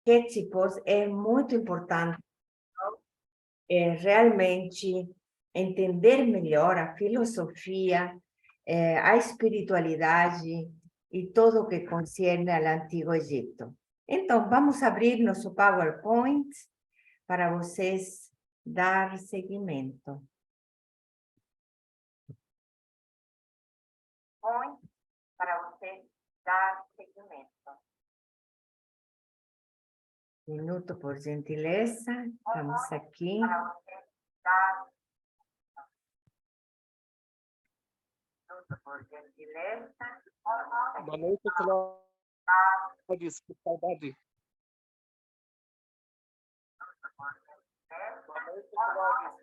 que, chicos, é muito importante realmente entender melhor a filosofia, a espiritualidade e tudo o que concerne ao Antigo Egito. Então, vamos abrir nosso PowerPoint para vocês dar seguimento. Para vocês dar seguimento. Minuto, por gentileza. Estamos aqui. Minuto, por gentileza. Boa noite, Cláudio. Que saudade. Boa noite, Cláudio.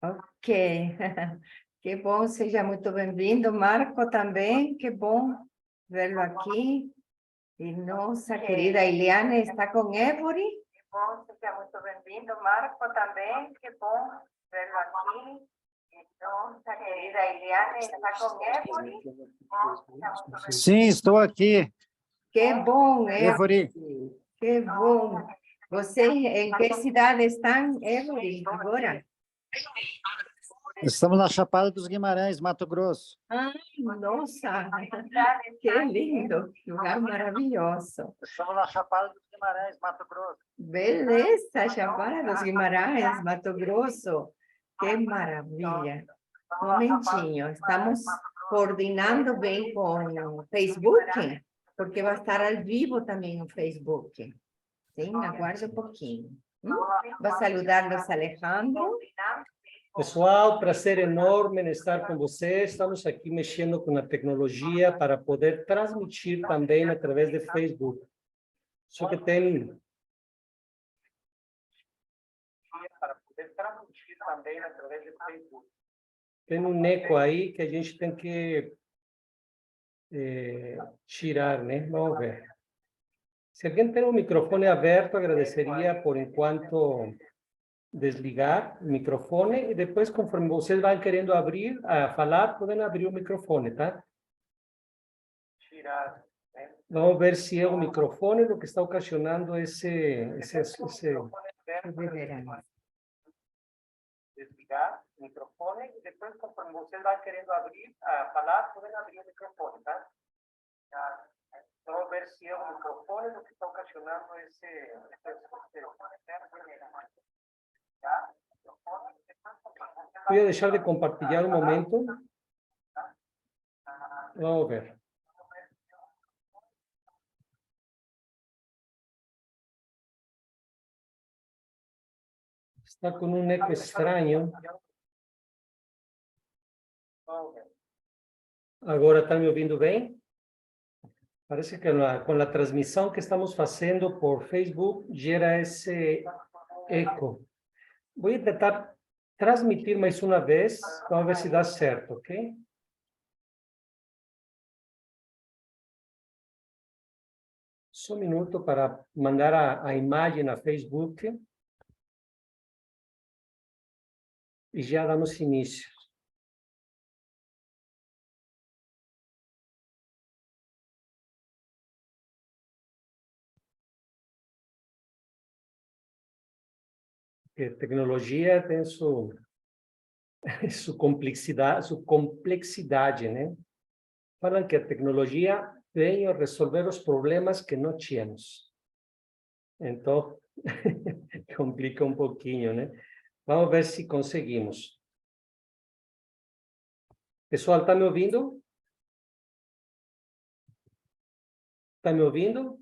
Ok. Que bom, seja muito bem-vindo. Marco também, que bom vê-lo aqui. E nossa querida Eliane está com Évore. Que bom, seja muito bem-vindo. Marco também, que bom vê-lo aqui. E nossa querida Eliane está com Évore. Sim, estou aqui. Que bom, Évore. Que bom. Você, em que cidade estão, Évore, agora? Estamos na Chapada dos Guimarães, Mato Grosso. Ai, nossa, que lindo, lugar maravilhoso. Estamos na Chapada dos Guimarães, Mato Grosso. Beleza, Chapada dos Guimarães, Mato Grosso. Que maravilha. Um momentinho, estamos coordenando bem com o Facebook, porque vai estar ao vivo também no Facebook. Sim, aguarde um pouquinho. Vou saludar-los, Alejandro. Pessoal, prazer enorme em estar com vocês. Estamos aqui mexendo com a tecnologia para poder transmitir também através de Facebook. Só que tem para poder transmitir também através de Facebook. Tem um eco aí que a gente tem que tirar, né? Vamos ver. Se alguém tem o microfone aberto, agradeceria por enquanto desligar o microfone e depois, conforme vocês vão querendo abrir, a falar, podem abrir o microfone, tá? Tirar. Vamos ver se é o microfone o que está ocasionando esse... Desligar o microfone e depois, conforme vocês vão querendo abrir, a falar, podem abrir o microfone, tá? Vamos ver se é o microfone o que está ocasionando esse... Voy a deixar de compartilhar um momento. Vamos ver. Está com um eco estranho. Agora está me ouvindo bem? Parece que com a transmissão que estamos fazendo por Facebook gera esse eco. Vou tentar transmitir mais uma vez. Vamos ver se dá certo, ok? Só um minuto para mandar a imagem na Facebook. E já damos início. Porque tecnologia tem sua complexidade, né? Falam que a tecnologia veio resolver os problemas que não tínhamos. Então, complica um pouquinho, né? Vamos ver se conseguimos. Pessoal, está me ouvindo? Está me ouvindo?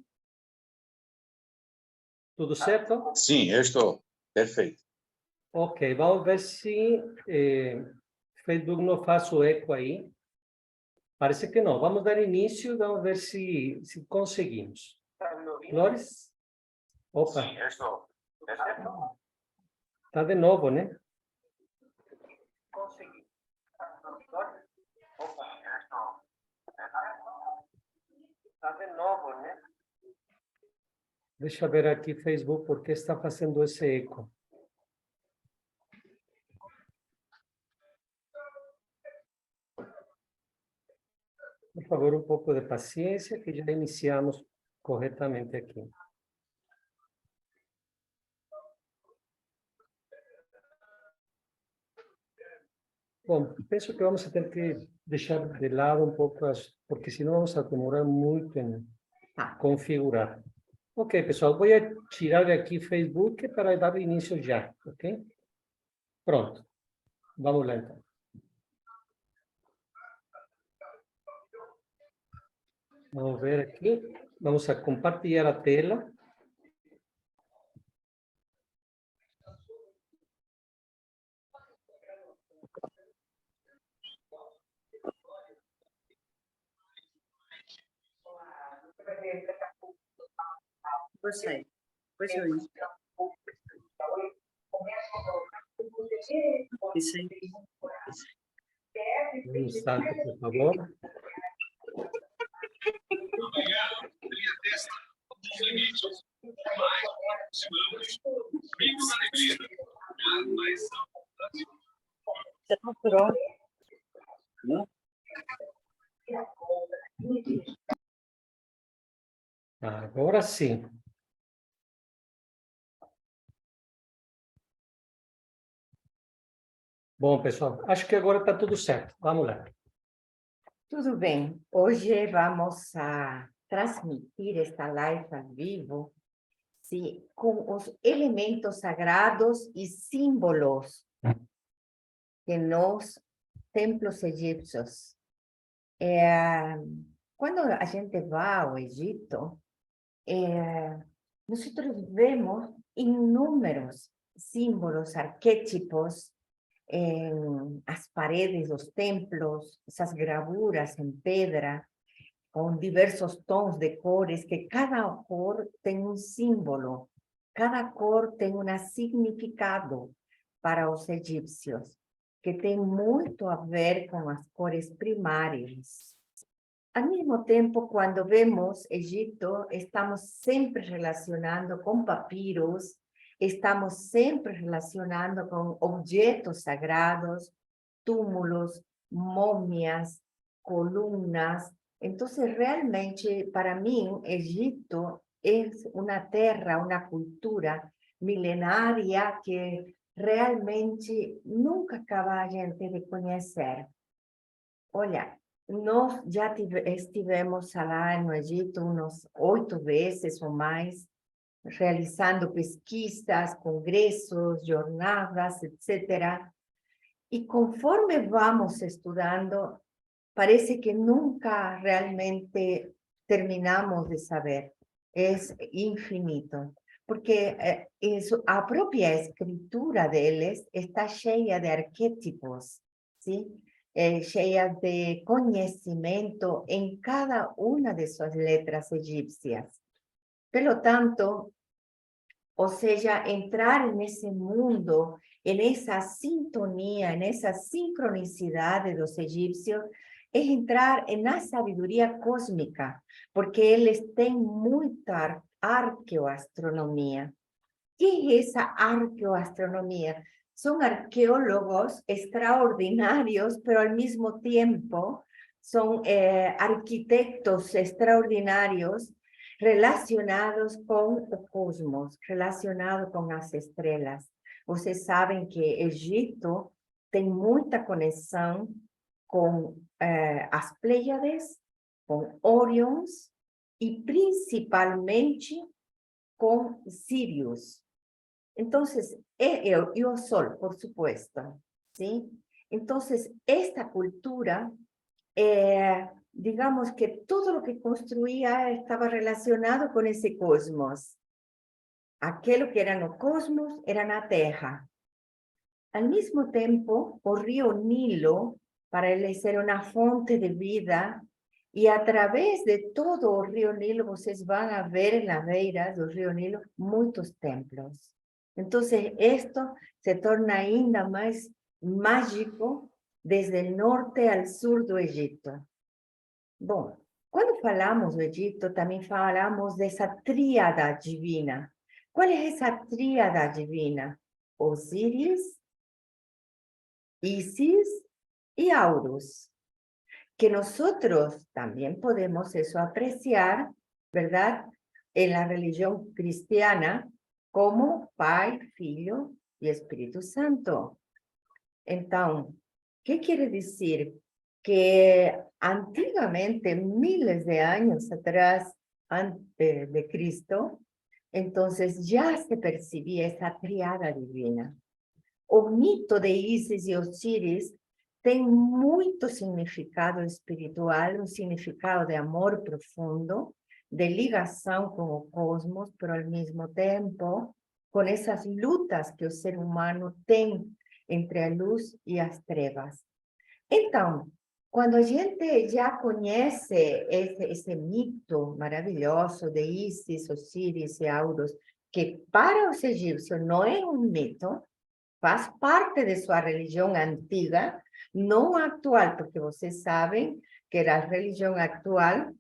Tudo certo? Sim, eu estou. Perfeito. Ok, vamos ver se Facebook não faz o eco aí. Parece que não. Vamos dar início, vamos ver se conseguimos. Flores? Opa. Sim, eu estou. Perfeito. Está de novo, né? Consegui. Opa, eu estou. Está de novo, né? Deixa eu ver aqui, Facebook, por que está fazendo esse eco. Por favor, um pouco de paciência, que já iniciamos corretamente aqui. Bom, penso que vamos a tener que deixar de lado um pouco, porque senão vamos a demorar muito em Ah, configurar. Ok, pessoal, vou tirar de aqui Facebook para dar início já, ok? Pronto, vamos lá então. Vamos ver aqui, vamos a compartilhar a tela. Gostei. Pois eu isso. Isso aí. Um instante, por favor. Você procurou? Agora sim. Bom, pessoal, acho que agora está tudo certo. Vamos lá. tudo bem. Hoje vamos a transmitir esta live ao vivo, sim, com os elementos sagrados e símbolos de nos templos egípcios. Quando a gente vai ao Egito, nosotros vemos inúmeros símbolos, arquetipos en las paredes, los templos, esas gravuras en pedra, con diversos tonos de cores, que cada cor tiene un símbolo, cada cor tiene un significado para los egipcios, que tem muito a ver com as cores primárias. Al mismo tiempo, cuando vemos Egipto, estamos siempre relacionando con papiros, estamos siempre relacionando con objetos sagrados, túmulos, momias, columnas. Entonces, realmente, para mí, Egipto es una tierra, una cultura milenaria que realmente nunca acaba a gente de conocer. Olha, nós já estivemos lá no Egito umas 8 vezes ou mais, realizando pesquisas, congressos, jornadas, etc. E conforme vamos estudando, parece que nunca realmente terminamos de saber. É infinito. Porque a própria escritura deles está cheia de arquétipos, ¿sí? Cheia de conhecimento em cada uma de suas letras egípcias. Pelo tanto, ou seja, entrar nesse mundo, nessa sintonia, nessa sincronicidade dos egípcios, é entrar na sabedoria cósmica, porque eles têm muita arqueoastronomia. ¿Qué es esa arqueoastronomía? Son arqueólogos extraordinarios, pero al mismo tiempo son arquitectos extraordinarios relacionados con el cosmos, relacionados con las estrellas. Ustedes saben que Egipto tiene mucha conexión con as Pléyades, con Orions y principalmente con Sirius. Entonces, y el Sol, por supuesto, ¿sí? Entonces, esta cultura, digamos que todo lo que construía estaba relacionado con ese cosmos. Aquello que era no cosmos era na Terra. Al mismo tiempo, el río Nilo, para él era una fuente de vida, y a través de todo el río Nilo, ustedes van a ver en las beiras del río Nilo muchos templos. Entonces, esto se torna ainda más mágico desde el norte al sur de Egipto. Bom, cuando falamos de Egipto, también falamos de esa tríada divina. ¿Cuál es esa tríada divina? Osiris, Isis y Horus, que nosotros también podemos eso apreciar, ¿verdad? En la religión cristiana como Pai, Filho y Espíritu Santo. Entonces, ¿Qué quiere decir? Que antiguamente, miles de años atrás, antes de Cristo, entonces ya se percibía esa triada divina. O mito de Isis e Osíris tem muito significado espiritual, um significado de amor profundo, de ligação com o cosmos, pero ao mesmo tempo, com essas lutas que o ser humano tem entre a luz e as trevas. Então, quando a gente já conhece esse mito maravilhoso de Isis, Osíris e Horus, que para os egípcios não é um mito, faz parte de sua religião antiga, não actual, porque vocês sabem que a religião atual,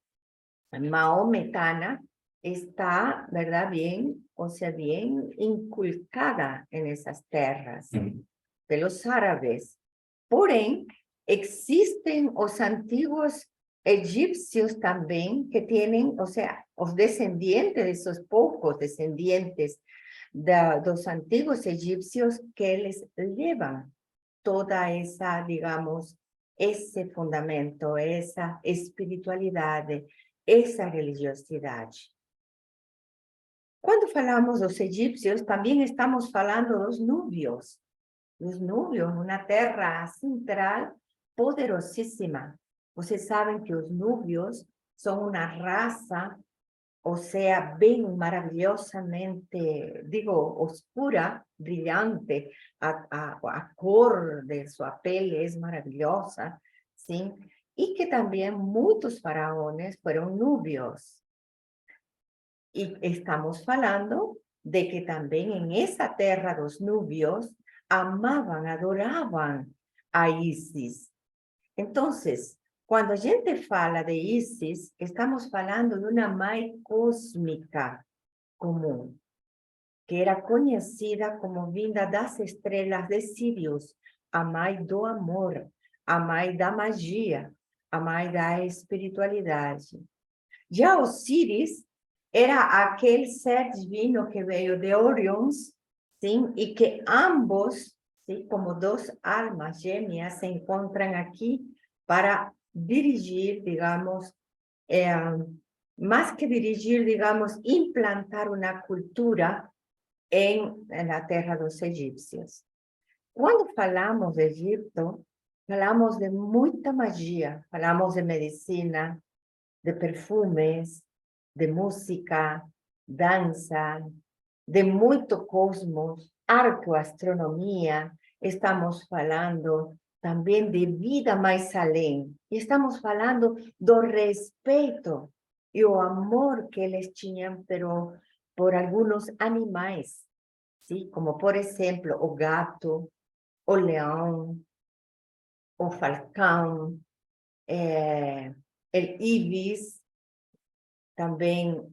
maometana, está, verdade, bem, ou seja, bem inculcada nessas terras, pelos árabes. Porém, existem os antigos egípcios também, que têm, ou seja, os descendentes, esses poucos descendentes dos antiguos egípcios, que eles levam toda essa, digamos, esse fundamento, essa espiritualidade, essa religiosidade. Quando falamos dos egípcios, também estamos falando dos núbios. Os núbios, uma terra central poderosíssima. Vocês sabem que os núbios são uma raça, ou seja, bem maravilhosamente, digo, oscura, brilhante, a cor de sua pele é maravilhosa, sim? E que também muitos faraós foram núbios. E estamos falando de que também em essa terra dos núbios amavam, adoravam a Isis. Então, quando a gente fala de Isis, estamos falando de uma mãe cósmica comum, que era conhecida como vinda das estrelas de Sirius, a mãe do amor, a mãe da magia, a mãe da espiritualidade. Já Osíris era aquele ser divino que veio de Orion, sim, e que ambos, sim, como duas almas gêmeas, se encontram aqui para dirigir, digamos, más que dirigir, digamos, implantar uma cultura na terra dos egípcios. Quando falamos de Egipto, falamos de muita magia, falamos de medicina, de perfumes, de música, dança, de muito cosmos, arqueoastronomia, estamos falando também de vida mais além. E estamos falando do respeito e o amor que eles tinham por alguns animais, ¿sí? Como, por exemplo, o gato, o leão, o falcão, el ibis, também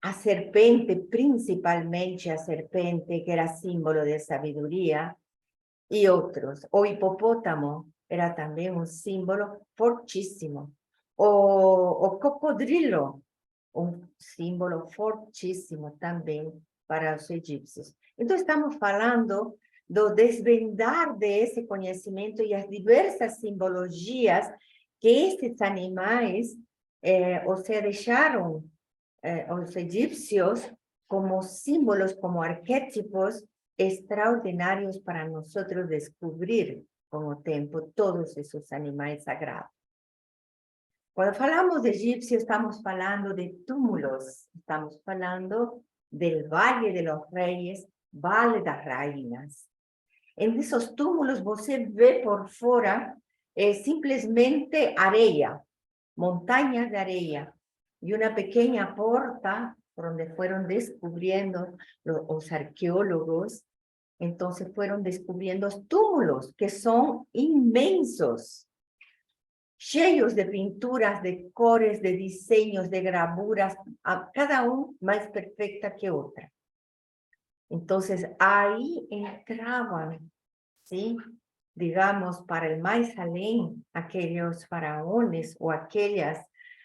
a serpente, principalmente a serpente, que era símbolo de sabedoria, e outros. O hipopótamo era também um símbolo fortíssimo. O cocodrilo, um símbolo fortíssimo também para os egípcios. Então, estamos falando do desvendar desse conhecimento e as diversas simbologias que esses animais, ou seja, deixaram os egípcios como símbolos, como arquétipos extraordinários para nós descobrir com o tempo todos esses animais sagrados. Quando falamos de egípcios, estamos falando de túmulos, estamos falando del Vale de los Reyes, Vale das Rainhas. Em esses túmulos você vê por fora simplesmente areia, montanhas de areia, e uma pequena porta onde foram descobrindo os arqueólogos. Então, foram descobrindo os túmulos, que são imensos, cheios de pinturas, de cores, de desenhos, de gravuras, cada um mais perfeita que outra. Então, aí entravam, sim, digamos, para o mais além, aqueles faraós ou aquelas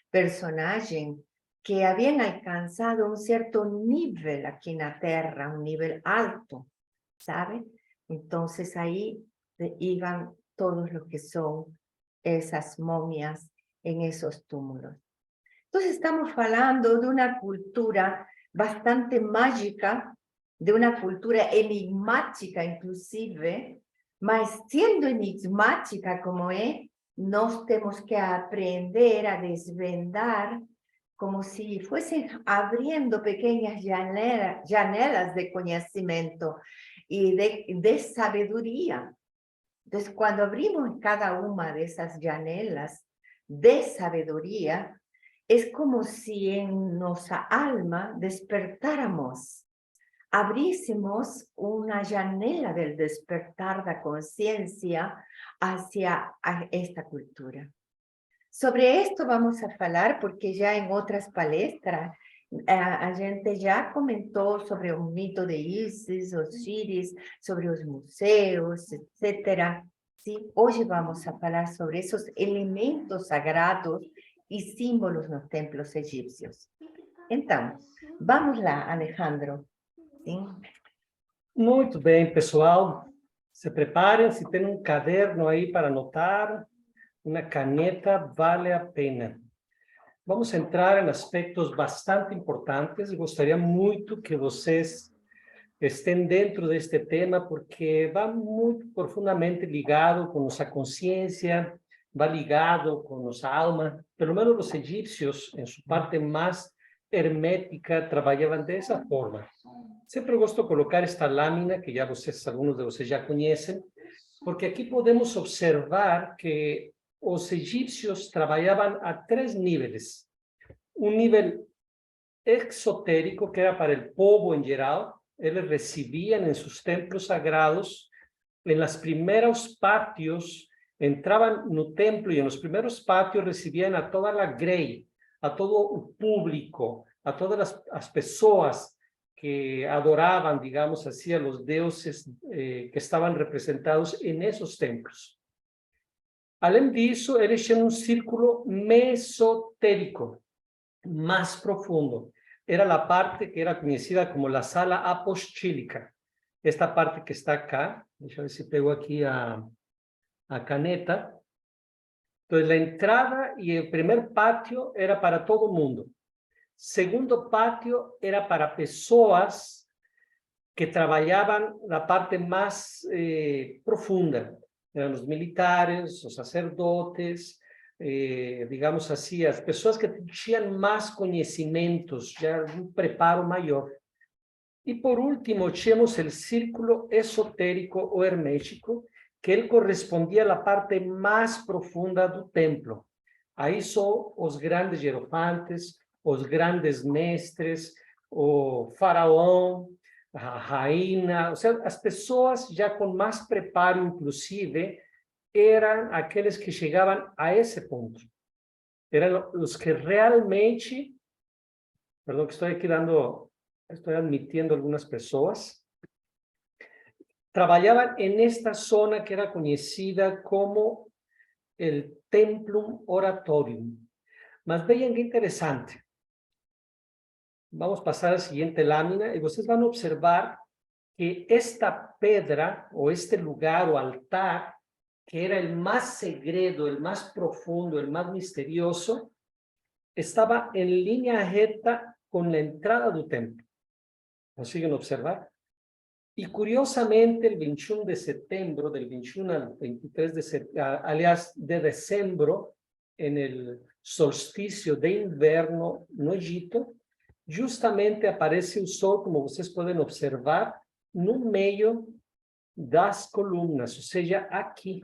personagens que haviam alcançado certo nível aqui na Terra, nível alto, sabe? Então, aí iam todos los que son esas momias en esos túmulos. Entonces estamos hablando de una cultura bastante mágica, de una cultura enigmática inclusive, mas siendo enigmática como es, nos tenemos que aprender a desvendar como si fuesen abriendo pequeñas janelas de conocimiento y de sabiduría. Entonces, cuando abrimos cada una de esas janelas de sabiduría, es como si en nuestra alma despertáramos, abriésemos una janela del despertar de conciencia hacia esta cultura. Sobre esto vamos a hablar porque ya en otras palestras a gente ya comentou sobre o mito de Isis, Osíris, sobre os museus, etc. ¿Sí? Hoje vamos a falar sobre esos elementos sagrados e símbolos nos templos egípcios. Então, vamos lá, Alejandro. Sim? Muito bem, pessoal. Se preparem, se tem um caderno aí para anotar, uma caneta, vale a pena. Vamos entrar em aspectos bastante importantes. Gostaria muito que vocês estén dentro deste tema, porque va muito profundamente ligado com nossa consciência, va ligado com nossa alma. Pelo menos os egípcios, em sua parte mais hermética, trabalhavam dessa forma. Sempre gosto de colocar esta lâmina, que já vocês, alguns de vocês já conhecem, porque aqui podemos observar que os egípcios trabalhavam a 3 níveis. Um nível exotérico, que era para o povo em geral. Eles recibiam em seus templos sagrados, em los primeiros pátios, entravam no templo e nos primeiros pátios recibiam a toda a grey, a todo o público, a todas as pessoas que adoravam, digamos assim, a los deuses que estavam representados em esses templos. Além disso, eles tinham um círculo mesotérico, mais profundo. Era a parte que era conhecida como a sala apostílica. Esta parte que está acá, deixa eu ver se pego aqui a caneta. Então, a entrada e o primeiro pátio era para todo mundo. Segundo pátio era para pessoas que trabalhavam na parte mais profunda. Eram os militares, os sacerdotes, digamos assim, as pessoas que tinham mais conhecimentos, já um preparo maior. E, por último, tínhamos o círculo esotérico ou hermético, que ele correspondia à parte mais profunda do templo. Aí são os grandes hierofantes, os grandes mestres, o faraó, a rainha, ou seja, as pessoas já com mais preparo, inclusive, eram aqueles que chegavam a esse ponto. Eram os que realmente, perdão que estou aqui estou admitindo algumas pessoas, trabalhavam nesta zona que era conhecida como o Templum Oratorium. Mas vejam que interessante. Vamos passar a seguinte lâmina e vocês vão observar que esta pedra, ou este lugar, o altar, que era o mais segredo, o mais profundo, o mais misterioso, estava em linha reta com a entrada do templo. ¿Consiguen observar? Y curiosamente, el 21 de setembro, del 21 al 23 de diciembre, en el solsticio de invierno no Egipto, justamente aparece el sol, como ustedes pueden observar, no medio das columnas, o sea, aquí.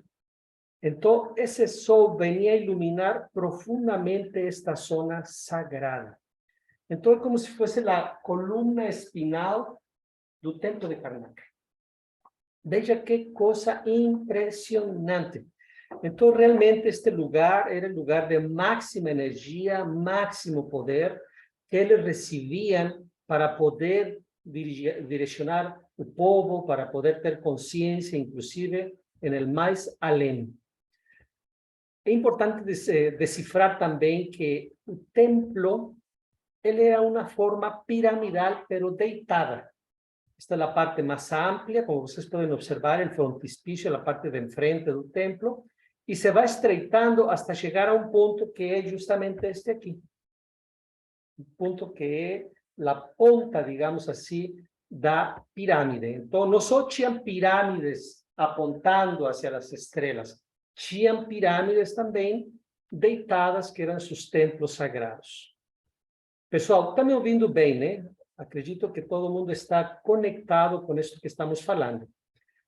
Entonces, ese sol venía a iluminar profundamente esta zona sagrada. Entonces, como si fuese la columna espinal do templo de Karnak. Veja que coisa impressionante. Então, realmente, este lugar era o lugar de máxima energia, máximo poder, que eles recebiam para poder direcionar o povo, para poder ter consciência, inclusive, em el mais além. É importante decifrar também que o templo ele era uma forma piramidal, pero deitada. Esta é a parte mais ampla, como vocês podem observar, o frontispício, a parte de enfrente do templo, e se vai estreitando até chegar a um ponto que é justamente este aqui. Um ponto que é a ponta, digamos assim, da pirâmide. Então, não só tinham pirâmides apontando hacia as estrelas, tinham pirâmides também deitadas, que eram seus templos sagrados. Pessoal, está me ouvindo bem, né? Acredito que todo mundo está conectado com isso que estamos falando.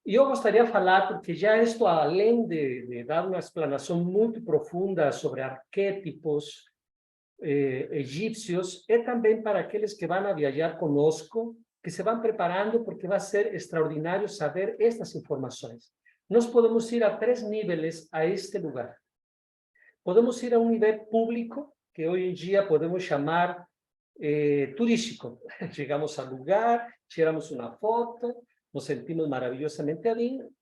E eu gostaria de falar, porque já estou, além de dar uma explanação muito profunda sobre arquétipos egípcios, é também para aqueles que vão a viajar conosco, que se vão preparando, porque vai ser extraordinário saber estas informações. Nós podemos ir a 3 níveis a este lugar. Podemos ir a um nível público, que hoje em dia podemos chamar turístico. Chegamos ao lugar, tiramos uma foto, nos sentimos maravilhosamente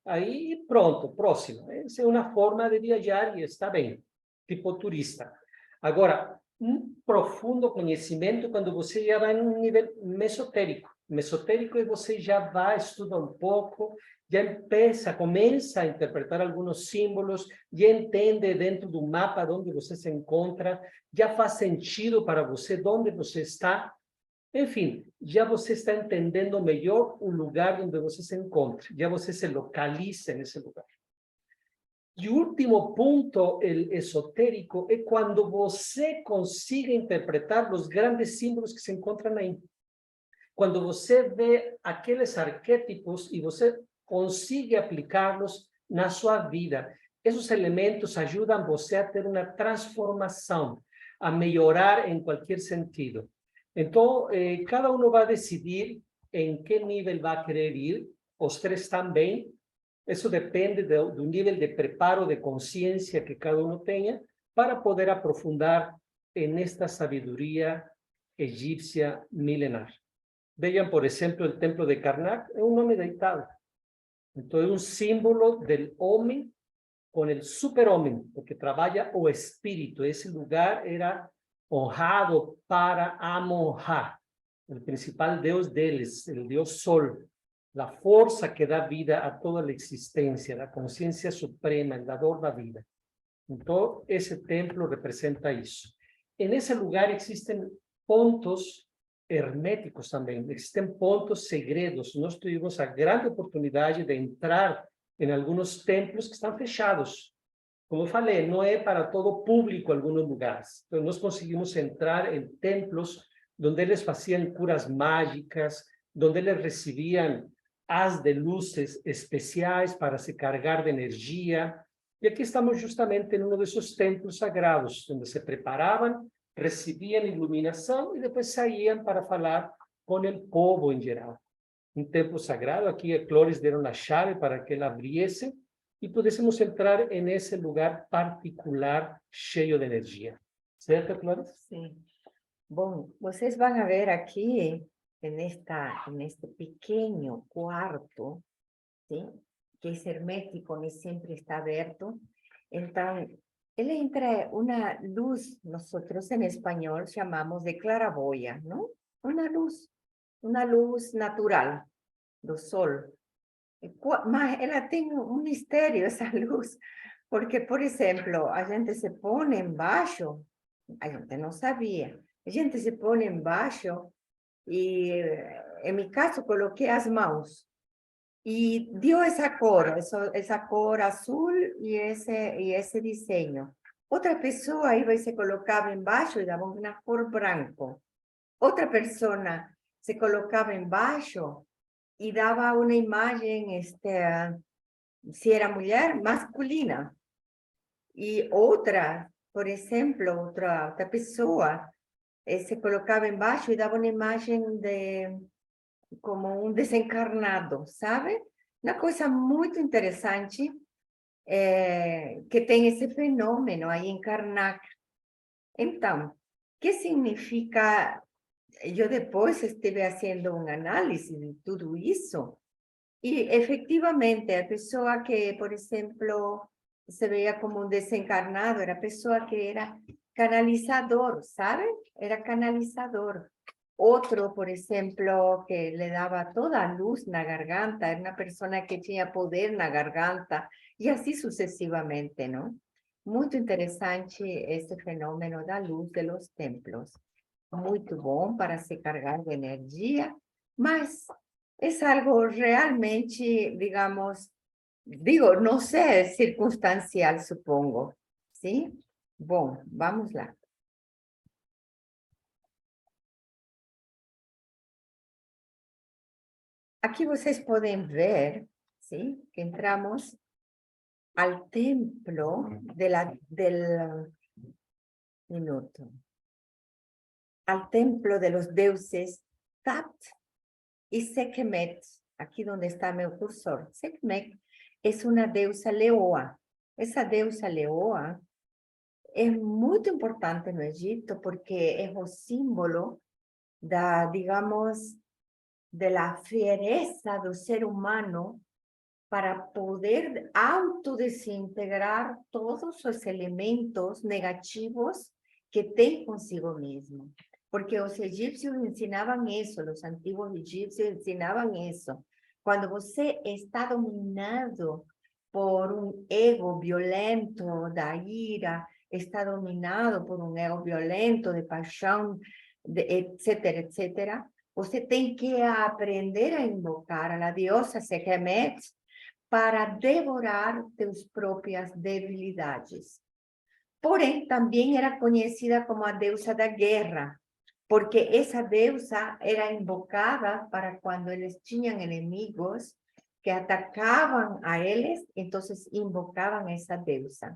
aí e pronto, próximo. Essa é uma forma de viajar e está bem, tipo turista. Agora, um profundo conhecimento quando você já vai num nível mesotérico. Mesotérico é você já vai, estuda um pouco, já começa a interpretar alguns símbolos, já entende dentro do mapa onde você se encontra, já faz sentido para você onde você está. Enfim, já você está entendendo melhor o lugar onde você se encontra, já você se localiza nesse lugar. E o último ponto, o esotérico, é quando você consiga interpretar os grandes símbolos que se encontram aí. Quando você vê aqueles arquétipos e você consiga aplicá-los na sua vida. Esses elementos ajudam você a ter uma transformação, a melhorar em qualquer sentido. Então, cada um vai decidir em que nível vai querer ir, os 3 também. Isso depende do nível de preparo de consciência que cada um tenha para poder aprofundar nesta sabedoria egípcia milenar. Vejam, por exemplo, o templo de Karnak é um nome deitado. Então, é um símbolo do homem com o super-homem, porque trabalha o espírito. Esse lugar era honrado para Amon-Ra, o principal deus deles, o deus Sol, a força que dá vida a toda a existência, a consciência suprema, o dador da vida. Então, esse templo representa isso. Nesse lugar existem pontos herméticos também, existem pontos segredos. Nós tivemos a grande oportunidade de entrar em alguns templos que estão fechados. Como eu falei, não é para todo público em alguns lugares. Então, nós conseguimos entrar em templos onde eles faziam curas mágicas, onde eles recebiam haz de luzes especiais para se carregar de energia. E aqui estamos justamente em um desses templos sagrados, onde se preparavam, recebiam iluminação e depois saíam para falar com o povo em geral. Um templo sagrado, aqui a Clóris deram a chave para que ela abriesse e pudéssemos entrar nesse lugar particular, cheio de energia. Certo, Clóris? Sim. Bom, vocês vão ver aqui, neste pequeno quarto, sim, que é hermético, nem sempre está aberto. Então, ele entra uma luz, nós em espanhol chamamos de claraboia, não? Uma luz natural do sol. Mas ela tem um mistério, essa luz, porque, por exemplo, a gente se põe embaixo, a gente não sabia, a gente se põe embaixo e, em meu caso, coloquei as mãos e deu essa cor azul e esse desenho. Outra pessoa aí vai se colocava embaixo e dava uma cor branco. Outra pessoa se colocava embaixo e dava uma imagem, se era mulher, masculina. E outra, por exemplo, outra pessoa se colocava embaixo e dava uma imagem de como um desencarnado, sabe? Uma coisa muito interessante que tem esse fenômeno aí em Karnak. Então, o que significa? Eu depois estive fazendo um análise de tudo isso e, efetivamente, a pessoa que, por exemplo, se veia como um desencarnado era a pessoa que era canalizador, sabe? Era canalizador. Otro, por ejemplo, que le daba toda luz en la garganta, era una persona que tenía poder en la garganta, y así sucesivamente, ¿no? Muy interesante este fenómeno da luz de los templos. Muy bom para se cargar de energía, mas es algo realmente, digamos, digo, no sé, circunstancial, supongo, ¿sí? Bom, vamos lá. Aquí vocês podem ver, ¿sí? Que entramos al templo del minuto, al templo de los deuses Tat y Sekhmet, aquí donde está mi cursor. Sekhmet es una deusa leoa. Esa deusa leoa es muy importante en Egipto porque es un símbolo da, digamos, de la fiereza del ser humano para poder autodesintegrar todos los elementos negativos que tem consigo mismo. Porque los egipcios enseñaban eso, los antiguos egipcios enseñaban eso. Cuando você está dominado por un ego violento da ira, está dominado por un ego violento de paixão, etcétera, etcétera, você tem que aprender a invocar a la diosa Sekhmet para devorar tus propias debilidades. Porém, também era conhecida como a deusa da guerra, porque essa deusa era invocada para quando eles tinham inimigos que atacavam a eles, então invocavam essa deusa.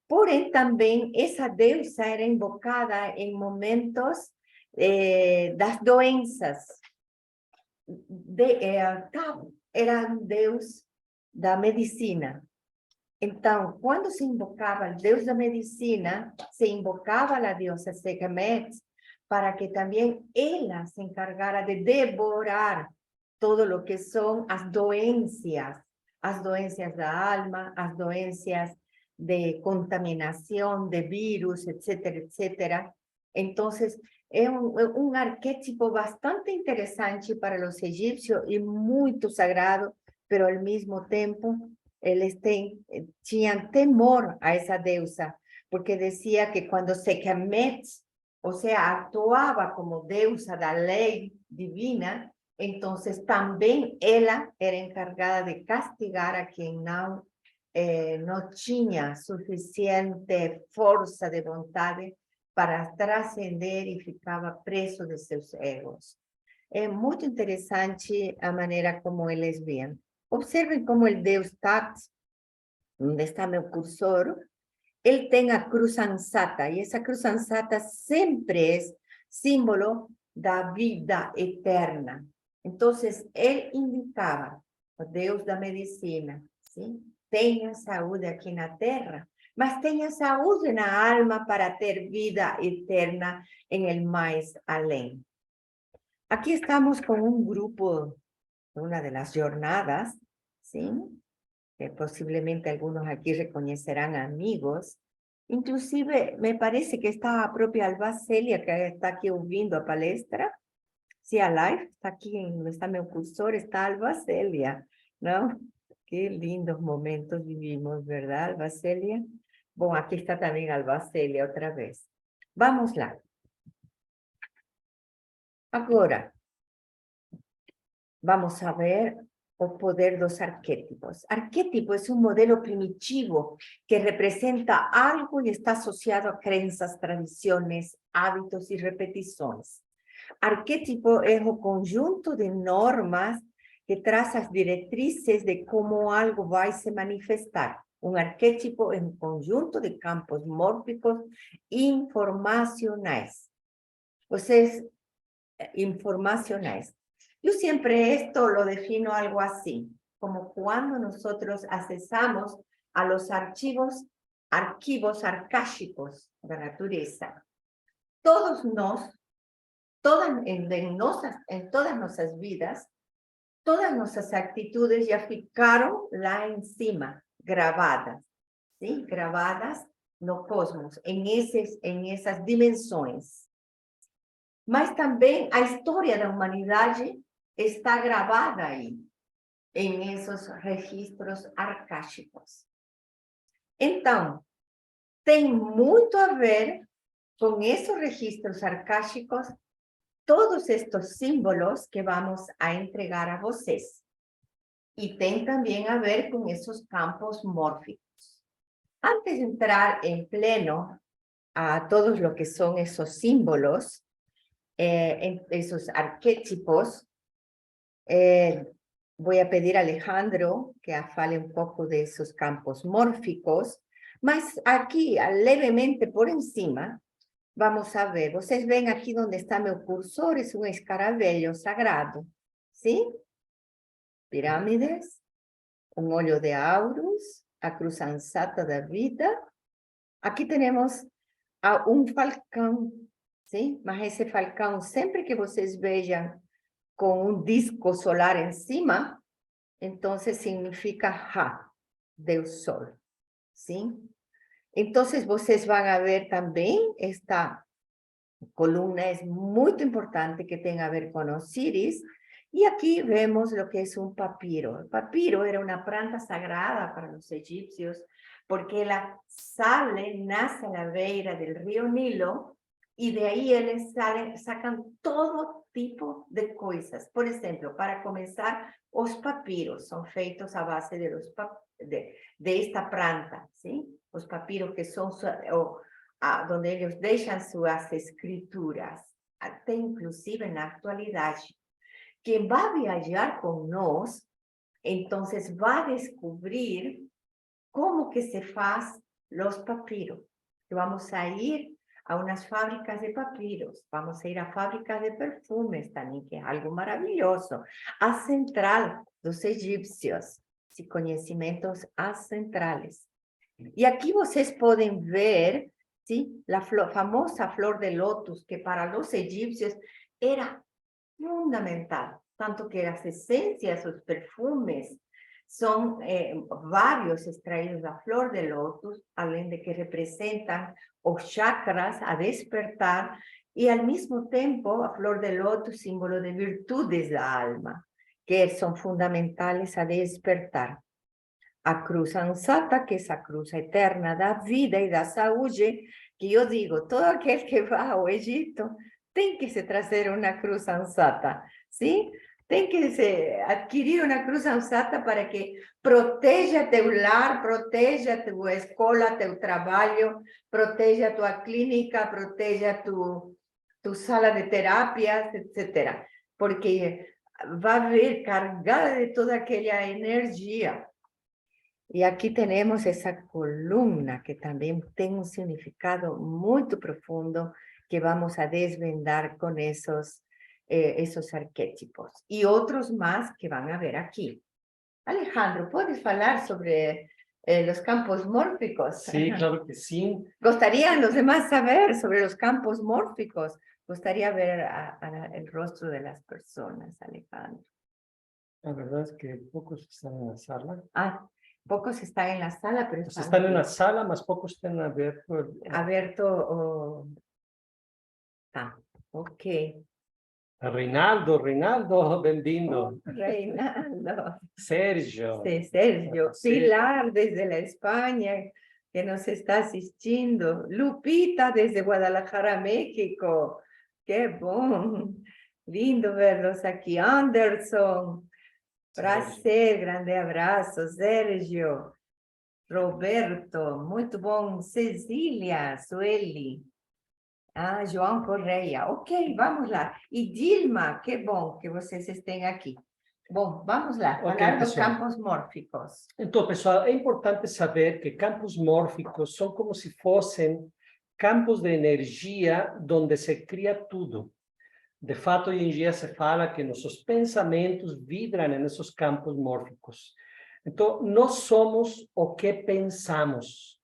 Porém, também essa deusa era invocada em momentos das doenças. Era um deus da medicina. Então, quando se invocava o deus da medicina, se invocava a deusa Sekhmet para que também ela se encargara de devorar todo o que são as doenças da alma, as doenças de contaminação, de vírus, etc., etc. Então, é um arquétipo bastante interessante para os egípcios e muito sagrado, mas ao mesmo tempo eles tinham temor a essa deusa, porque dizia que quando Sekhmet, ou seja, atuava como deusa da lei divina, então também ela era encargada de castigar a quem não tinha suficiente força de vontade para trascender e ficava preso de seus egos. É muito interessante a maneira como eles veem. Observen como el deus Tat, donde está mi cursor, él tem a cruz ansata, y esa cruz ansata siempre es símbolo da vida eterna. Entonces, él indicaba, o deus da medicina, ¿sí? Tenha saúde aqui na terra, mas tenha saúde na alma para ter vida eterna en el mais além. Aquí estamos con un grupo, una de las jornadas, ¿sí? Que posiblemente algunos aquí reconocerán amigos. Inclusive, me parece que está a propia Alba Celia, que está aquí ouvindo a palestra. Sí, a live, está aquí, está mi cursor, está Alba Celia, ¿no? Qué lindos momentos vivimos, ¿verdad, Alba Celia? Bueno, aquí está también Alba Celia otra vez. Vamos lá. Agora, vamos a ver o poder dos arquétipos. Arquétipo es un modelo primitivo que representa algo y está asociado a creencias, tradiciones, hábitos y repeticiones. Arquétipo es un conjunto de normas que traza as diretrices de cómo algo va a se manifestar. Un arquétipo es un conjunto de campos mórficos informacionales. Pues informacionales. Yo siempre esto lo defino algo así, como cuando nosotros accesamos a los archivos arcáicos de la naturaleza. Todos en todas nuestras vidas, todas nuestras actitudes ya ficaron lá encima, grabadas, ¿sí? Grabadas no cosmos, en esas dimensiones. mas também a história da humanidade está gravada aí, em esses registros arcáicos. Então, tem muito a ver com esses registros arcáicos, todos estes símbolos que vamos a entregar a vocês. E tem também a ver com esses campos mórficos. Antes de entrar en pleno a todos lo que son esos símbolos, esos arquetipos, voy a pedir a Alejandro que fale un poco de esos campos mórficos, mas aquí, levemente por encima, vamos a ver, vocês ven aquí donde está mi cursor, es un escaravelho sagrado, ¿sí? Pirámides, un olho de Aurus, a cruz ansata da vida. Aqui temos um falcão, sim? Mas esse falcão, sempre que vocês vejam com um disco solar em cima, então significa Ha, Deus Sol, sim? Então vocês vão ver também esta coluna é muito importante que tem a ver com Osíris. Y aquí vemos lo que es un papiro. El papiro era una planta sagrada para los egipcios porque la sale, nace a la beira del río Nilo y de ahí ellos sacan todo tipo de cosas. Por ejemplo, para comenzar, los papiros son feitos a base de esta planta, ¿sí? Los papiros que son donde ellos dejan sus escrituras, hasta inclusive en la actualidad. Quien va a viajar con nos, entonces va a descubrir cómo que se faz los papiros. Vamos a ir a unas fábricas de papiros, vamos a ir a fábricas de perfumes también, que es algo maravilloso. A central dos egipcios, y conocimientos ancestrales. Y aquí vocês pueden ver, ¿sí? La famosa flor de lotus, que para los egipcios era fundamental, tanto que las esencias, los perfumes, son varios extraídos de la flor de lotus, além de que representan los chakras a despertar, y al mismo tiempo la flor de lotus, símbolo de virtudes del alma, que son fundamentales a despertar. A cruz ansata, que es a cruz eterna da vida y da saúde, que yo digo, todo aquel que va ao Egipto, tem que se trazer una cruz ansata, ¿sí? Tem que se adquirir una cruz ansata para que proteja teu lar, proteja tu escola, teu trabalho, proteja tua clínica, proteja tu sala de terapias, etc. Porque va a vir cargada de toda aquella energía. Y aquí tenemos esa columna que también tiene un significado muy profundo que vamos a desvendar con esos arquetipos. Y otros más que van a ver aquí. Alejandro, ¿puedes hablar sobre los campos mórficos? Sí, claro que sí. ¿Gustarían los demás saber sobre los campos mórficos? Gustaría ver el rostro de las personas, Alejandro. La verdad es que pocos están en la sala. Pocos están en la sala, pero Están en la sala, más pocos están abiertos. Abierto. Ok. Reinaldo, bem-vindo. Reinaldo. Sergio. Sí, Sergio. Sí. Pilar desde la España, que nos está asistiendo. Lupita desde Guadalajara, México. Qué bon. Lindo verlos aquí. Anderson. Prazer, grande abraço. Sergio. Roberto, muito bom. Cecília, Sueli. João Correia. Ok, vamos lá. E Dilma, que bom que vocês estén aqui. Bom, vamos lá, falar dos campos mórficos. Então, pessoal, é importante saber que campos mórficos são como se fossem campos de energia onde se cria tudo. De fato, hoje em dia se fala que nossos pensamentos vibram nesses campos mórficos. Então, nós somos o que pensamos.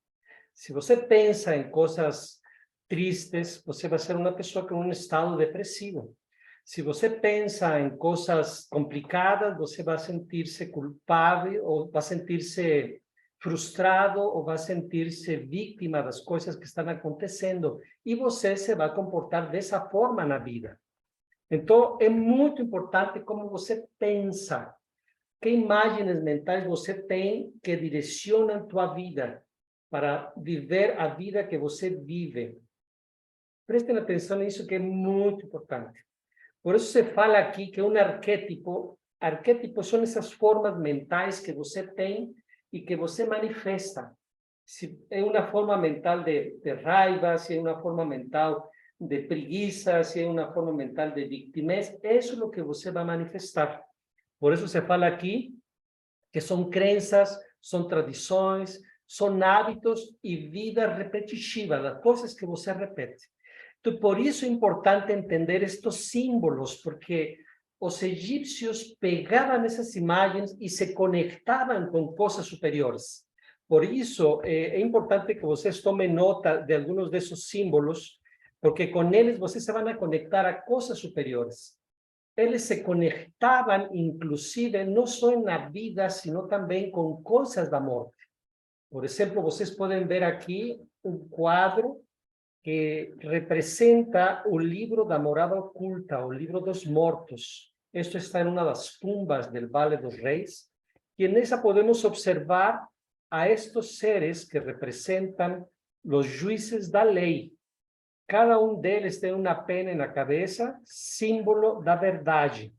Se você pensa em coisas tristes, você vai ser uma pessoa com um estado depressivo. Se você pensa em coisas complicadas, você vai sentir-se culpável ou vai sentir-se frustrado ou vai sentir-se vítima das coisas que estão acontecendo e você se vai comportar dessa forma na vida. Então, é muito importante como você pensa, que imagens mentais você tem que direcionam tua vida para viver a vida que você vive. Prestem atenção nisso que é muito importante. Por isso se fala aqui que um arquétipos são essas formas mentais que você tem e que você manifesta. Se é uma forma mental de raiva, se é uma forma mental de preguiça, se é uma forma mental de vitimez, isso é o que você vai manifestar. Por isso se fala aqui que são crenças, são tradições, são hábitos e vida repetitiva, as coisas que você repete. Então, por isso é importante entender estes símbolos, porque os egípcios pegavam essas imagens e se conectavam com coisas superiores. Por isso, é importante que vocês tomem nota de alguns desses símbolos, porque com eles vocês se vão conectar a coisas superiores. Eles se conectavam, inclusive, não só na vida, sino também com coisas da morte. Por exemplo, vocês podem ver aqui um quadro que representa o livro da morada oculta, o livro dos mortos. Isto está em uma das tumbas do Vale dos Reis, e nessa podemos observar a estes seres que representam os juízes da lei. Cada um deles tem uma pena na cabeça, símbolo da verdade.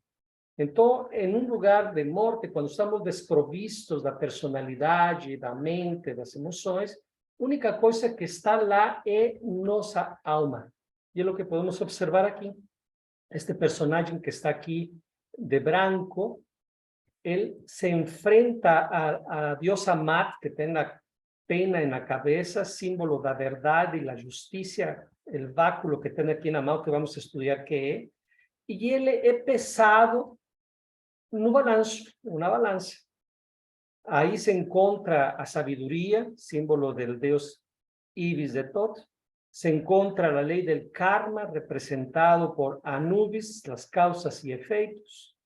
Então, em um lugar de morte, quando estamos desprovistos da personalidade, da mente, das emoções, a única coisa que está lá é nossa alma. E é o que podemos observar aqui. Este personagem que está aqui de branco, ele se enfrenta a diosa Mat, que tem a pena na cabeça, símbolo da verdade e da justiça, o báculo que tem aqui na mão, que vamos estudar que é, e ele é pesado no balanço, uma balança. Aí se encontra a sabedoria, símbolo do deus Ibis de Tot, se encontra a lei del karma, representado por Anubis, as causas e efeitos,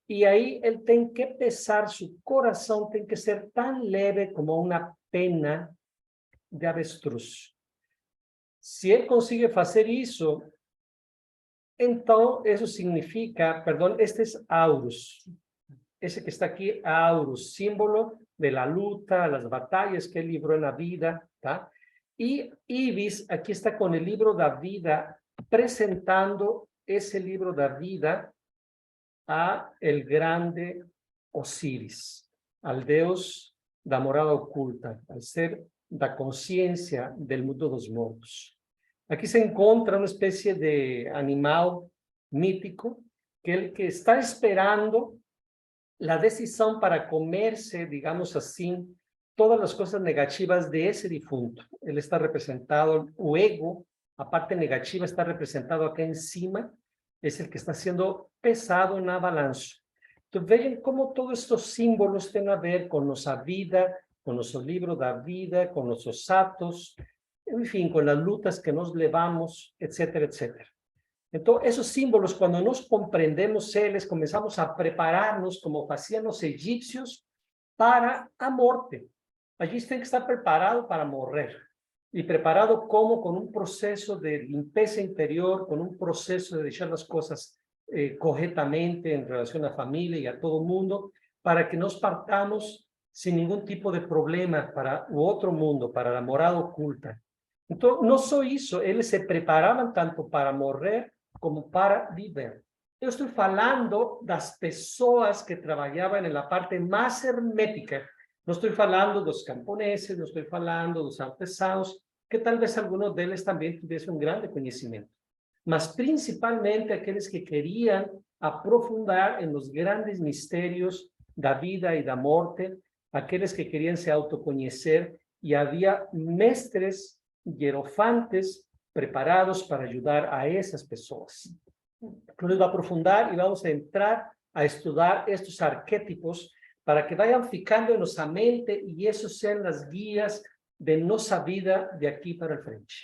e aí ele tem que pesar, seu coração tem que ser tão leve como uma pena de avestruz. Se ele consegue fazer isso, então isso significa, perdão, este é Aurus. Esse que está aqui, Aurus, símbolo de la luta, las batallas que ele librou na vida, tá? E Ibis, aqui está com o livro da vida, apresentando esse livro da vida a el grande Osiris, al deus da morada oculta, al ser da consciência del mundo dos mortos. Aqui se encontra uma espécie de animal mítico, que el que está esperando la decisión para comerse, digamos así, todas las cosas negativas de ese difunto. Él está representado, o ego, a parte negativa, está representado acá encima, es el que está siendo pesado en la balanza. Entonces, vean cómo todos estos símbolos tienen a ver con nuestra vida, con nuestro libro da vida, con nuestros actos, en fin, con las lutas que nos levamos, etcétera, etcétera. Então, esses símbolos, quando nós compreendemos eles, começamos a preparar-nos, como faziam os egípcios, para a morte. A gente tem que estar preparado para morrer. E preparado como? Com um processo de limpeza interior, com um processo de deixar as coisas corretamente em relação à família e a todo mundo, para que nós partamos sem nenhum tipo de problema para o outro mundo, para a morada oculta. Então, não só isso, eles se preparavam tanto para morrer, como para viver. Eu estou falando das pessoas que trabalhavam na parte mais hermética. Não estou falando dos camponeses, não estou falando dos artesanos, que talvez alguns deles também tivessem um grande conhecimento. Mas principalmente aqueles que queriam aprofundar em los grandes mistérios da vida e da morte, aqueles que queriam se autoconhecer, e havia mestres, hierofantes, preparados para ayudar a esas personas. Nos va a aprofundar y vamos a entrar a estudiar estos arquetipos para que vayan ficando en nuestra mente y esos sean las guías de nuestra vida de aquí para el frente.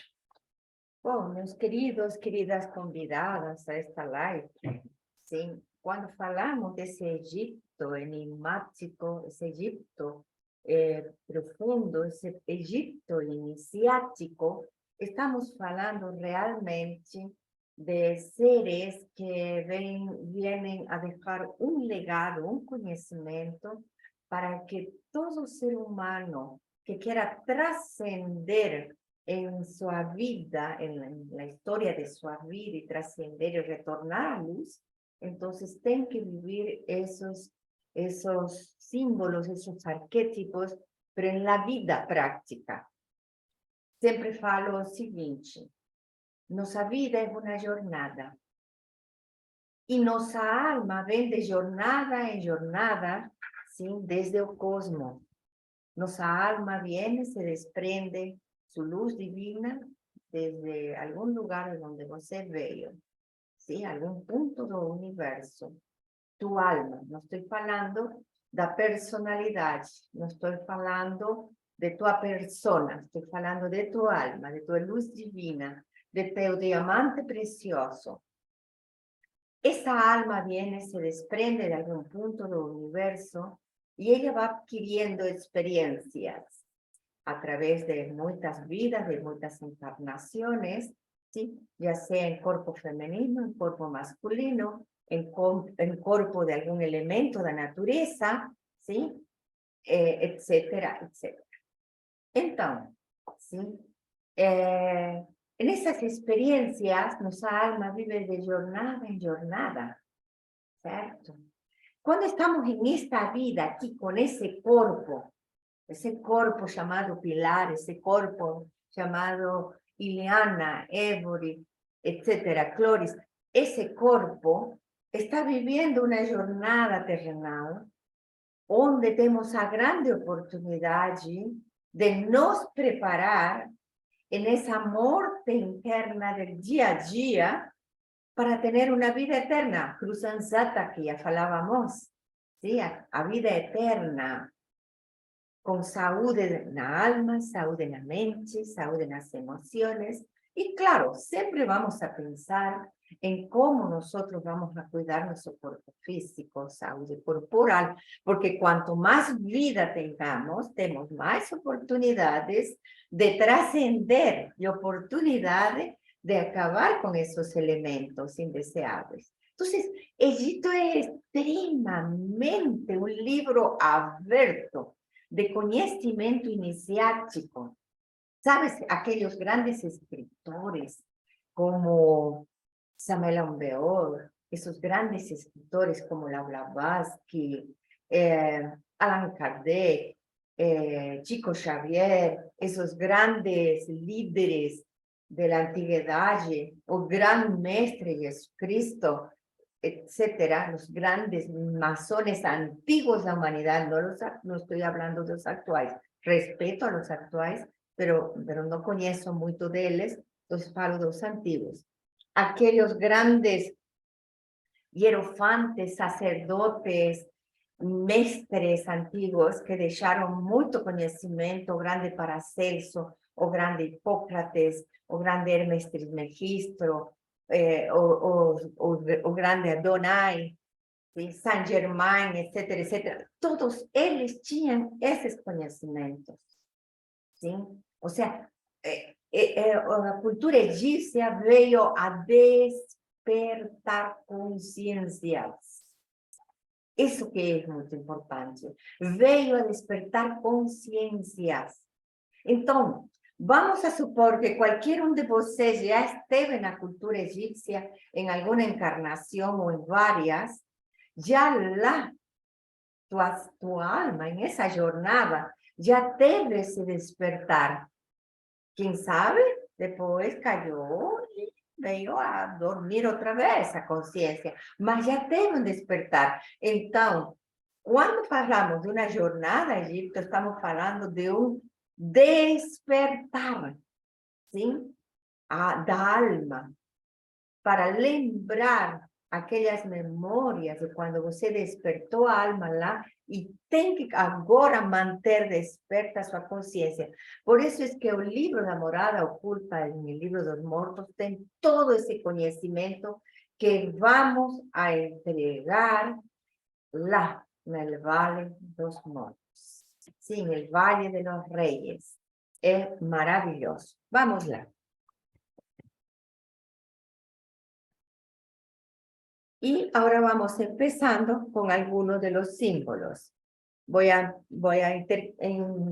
Bom, meus queridos, queridas convidadas a esta live, sim, quando falamos desse Egito enigmático, esse Egito profundo, esse Egito iniciático, estamos falando realmente de seres que vienen a dejar un legado, un conocimiento para que todo ser humano que quiera trascender en su vida, en la historia de su vida y trascender y retornar a luz, entonces tienen que vivir esos símbolos, esos arquetipos, pero en la vida práctica. Sempre falo o seguinte, nossa vida é uma jornada. E nossa alma vem de jornada em jornada, sim, desde o cosmos. Nossa alma viene, se desprende su luz divina desde algum lugar onde você veio, sim, algum ponto do universo. Tu alma, não estou falando da personalidade, não estou falando de tua persona, estou falando de tu alma, de tua luz divina, de teu diamante precioso. Esa alma viene, se desprende de algún punto del universo y ella va adquiriendo experiencias a través de muchas vidas, de muchas encarnaciones, ¿sí? Ya sea en cuerpo femenino, en cuerpo masculino, en cuerpo de algún elemento de la naturaleza, ¿sí? Etcétera, etcétera. Entonces, ¿sí? En esas experiencias, nuestra alma vive de jornada en jornada, ¿cierto? Cuando estamos en esta vida aquí con ese cuerpo llamado Pilar, ese cuerpo llamado Ileana, Évori, etcétera, Cloris, ese cuerpo está viviendo una jornada terrenal donde tenemos a grande oportunidad de nos preparar en esa muerte interna del día a día para tener una vida eterna, Cruzanzata, que ya falábamos, ¿sí? A vida eterna, con salud en la alma, salud en la mente, salud en las emociones, y claro, siempre vamos a pensar en cómo nosotros vamos a cuidar nuestro cuerpo físico, salud corporal, porque cuanto más vida tengamos, tenemos más oportunidades de trascender y oportunidades de acabar con esos elementos indeseables. Entonces, Egipto es extremadamente un libro abierto de conocimiento iniciático. ¿Sabes? Aquellos grandes escritores como Samuel Aumbeor, esos grandes escritores como Blavatsky, Allan Kardec, Chico Xavier, esos grandes líderes de la antigüedad, o gran mestre Jesucristo, etcétera, los grandes masones antiguos de la humanidad, no estoy hablando de los actuales, respeto a los actuales, pero no conozco mucho de ellos, entonces falo de los antiguos. Aquellos grandes hierofantes, sacerdotes, mestres antiguos que dejaron mucho conocimiento, grande Paracelso, o grande Hipócrates, o grande Hermes Trismegisto, o grande Adonai, ¿sí? Saint Germain, etcétera, etcétera. Todos ellos tenían esos conocimientos, ¿sí? O sea, la cultura egipcia veio a despertar conciencias. Eso que es muy importante. Veio a despertar conciencias. Entonces, vamos a supor que cualquier uno de ustedes ya esteve en la cultura egipcia en alguna encarnación o en varias, ya tu alma en esa jornada ya debe se despertar. ¿Quién sabe? Después cayó y veio a dormir otra vez a conciencia, mas ya deben despertar. Entonces, cuando hablamos de una jornada a Egipto, estamos hablando de un despertar, ¿sí? Da alma, para lembrar aquelas memórias de quando você despertou a alma lá e tem que agora manter desperta sua consciência. Por isso é que o livro da Morada Oculta, no livro dos mortos, tem todo esse conhecimento que vamos a entregar lá no Vale dos Mortos. sí, en el Valle de los Reyes. Es maravilloso. Vámosla. Y ahora vamos empezando con algunos de los símbolos. Voy a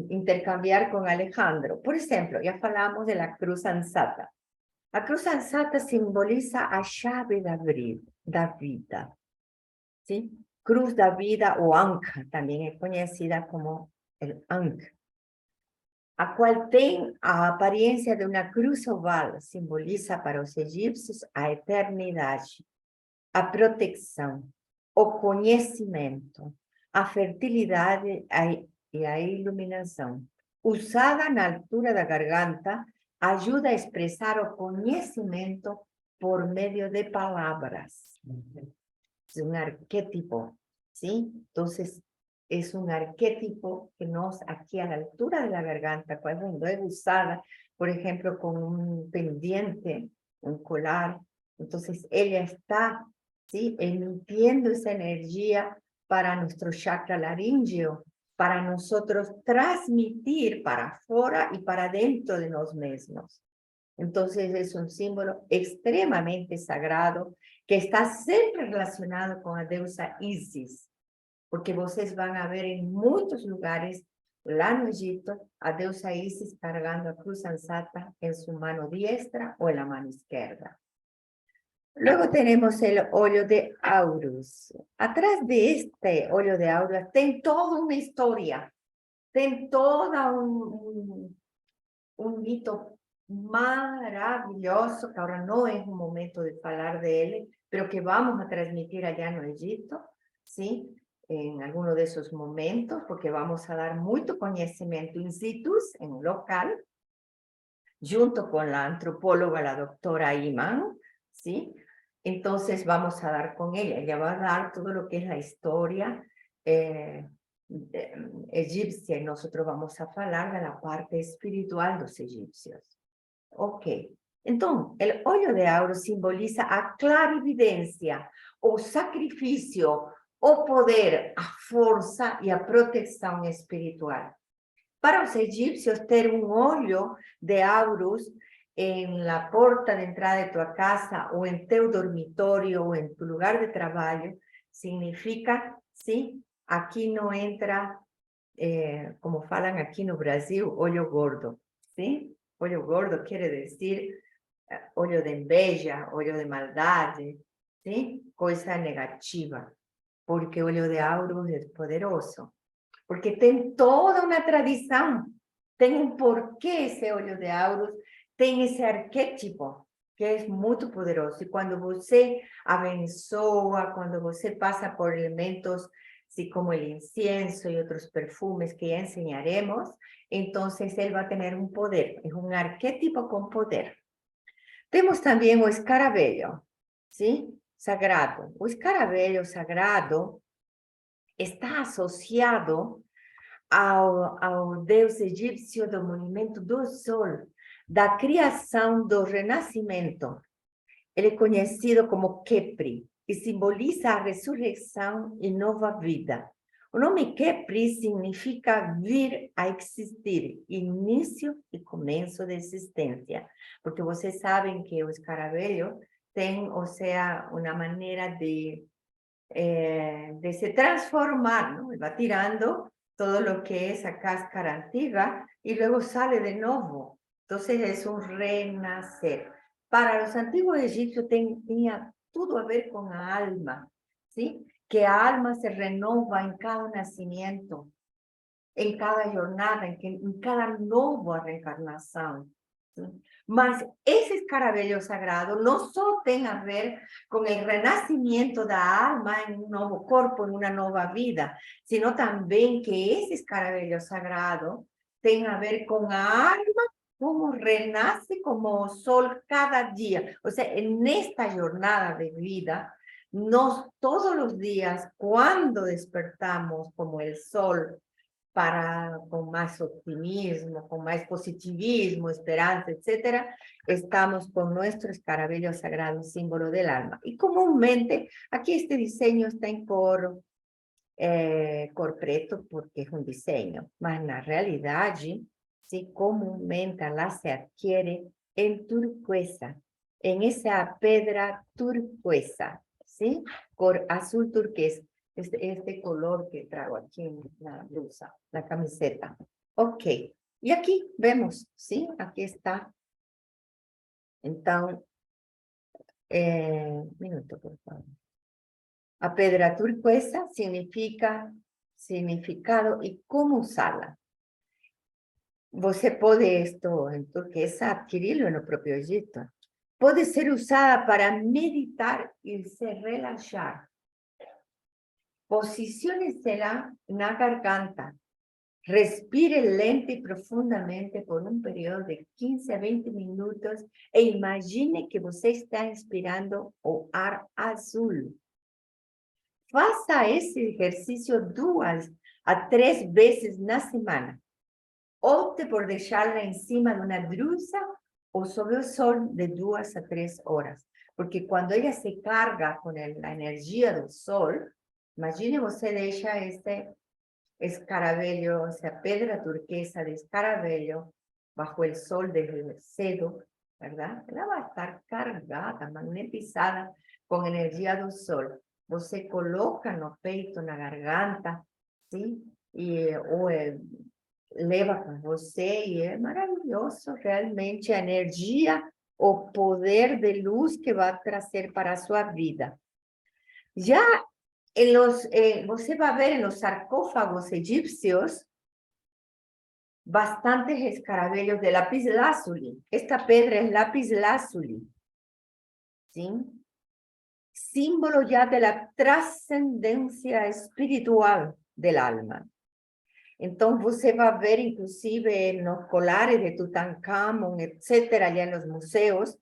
intercambiar con Alejandro. Por ejemplo, ya falamos de la cruz ansata. A cruz ansata simboliza a chave da vida. ¿Sí? Cruz da vida o anca, también es conocida como el anca. A cual tem a aparência de uma cruz oval, simboliza para os egípcios a eternidade, a proteção, o conhecimento, a fertilidade e a iluminação. Usada na altura da garganta, ajuda a expressar o conhecimento por meio de palavras. Es un arquetipo, ¿sí? Entonces, es un arquetipo que nos, aquí a la altura de la garganta, cuando es usada, por ejemplo, con un pendiente, un colar, entonces ella está, ¿sí? Emitiendo esa energía para nuestro chakra laríngeo, para nosotros transmitir para afuera y para dentro de nos mismos. Entonces es un símbolo extremadamente sagrado que está siempre relacionado con la deusa Isis, porque ustedes van a ver en muchos lugares, lá no Egipto, a deusa Isis cargando a cruz ansata en su mano diestra o en la mano izquierda. Luego tenemos el óleo de Aurus. Atrás de este óleo de Aurus tem toda una historia, tem toda un mito maravilloso, que ahora no es un momento de hablar de él, pero que vamos a transmitir allá en Egipto, ¿sí? En alguno de esos momentos, porque vamos a dar mucho conocimiento in situ, en local, junto con la antropóloga, la doctora Iman, ¿sí? Entonces vamos a dar con ella va a dar todo lo que es la historia egipcia, y nosotros vamos a hablar de la parte espiritual de los egipcios. Ok, entonces, el óleo de Aurus simboliza a clarividencia, o sacrificio, o poder, a fuerza y a protección espiritual. Para los egipcios, tener un óleo de Aurus en la puerta de entrada de tu casa, o en tu dormitorio, o en tu lugar de trabajo, significa, ¿sí? Aquí no entra, como falan aquí en Brasil, óleo gordo, ¿sí? Óleo gordo quiere decir óleo de enveja, óleo de maldad, ¿sí? Cosa negativa, porque óleo de Aurus es poderoso, porque tiene toda una tradición, tiene un porqué ese óleo de Aurus, tiene ese arquetipo, que es muy poderoso, y cuando você abençoa, cuando você pasa por elementos, así como el incienso y otros perfumes que ya enseñaremos, entonces él va a tener un poder, es un arquetipo con poder. Tenemos también o escaravelho, ¿sí? Sagrado. O escaravelho sagrado está asociado ao deus egípcio do movimento do sol, da criação, do renascimento. Ele é conhecido como Kepri e simboliza a ressurreição e nova vida. O nome Kepri significa vir a existir, início e começo de existência, porque vocês sabem que o escaravelho tem, ou seja, uma maneira de se transformar, ¿no? Va tirando todo lo que es a cáscara antigua y luego sale de nuevo. Entonces es un renacer. Para los antiguos egipcios tenía todo a ver con la alma, ¿sí? Que la alma se renova en cada nacimiento, en cada jornada, en cada nueva reencarnación. ¿Sí? Mas ese escaravelho sagrado no solo tiene a ver con el renacimiento de la alma en un nuevo cuerpo, en una nueva vida, sino también que ese escaravelho sagrado tiene a ver con la alma como renace como sol cada día. O sea, en esta jornada de vida, nos todos los días, cuando despertamos como el sol, con más optimismo, con más positivismo, esperanza, etcétera, estamos con nuestro escaravelho sagrado, símbolo del alma. Y comúnmente, aquí este diseño está en cor preto porque é um desenho, mas na realidade, se comumente ela se adquiere em turquesa, em essa pedra turquesa, ¿sí? Cor azul turquesa, este color que trago aqui na blusa, na camiseta. Ok, e aqui vemos, ¿sí? Aqui está. Então, minuto, por favor. A pedra turquesa significa significado e como usá-la. Você pode esto en turquesa adquirirlo no propio Egipto. Puede ser usada para meditar y se relajar. Posiciónesela na garganta. Respire lenta y profundamente por un periodo de 15 a 20 minutos e imagine que você está inspirando o ar azul. Faça esse exercício 2 a 3 vezes na semana. Opte por dejarla encima de una drusa o sobre el sol de 2 a 3 horas. Porque cuando ella se carga con la energía del sol, imagine você deixa este escaravello, esa pedra turquesa de escaravello, bajo el sol del cedo, ¿verdad? Ela va a estar cargada, magnetizada con energía del sol. Você coloca no peito, na garganta, ¿sí? Leva com você e é maravilhoso realmente a energia, o poder de luz que vai trazer para a sua vida. Já você vai ver nos sarcófagos egípcios bastantes escaravelhos de lapislázuli. Esta pedra é lapislázuli, ¿sí? Símbolo ya de la trascendencia espiritual del alma. Então, você vai ver, inclusive, nos colares de Tutancâmon, etc., allá nos museus,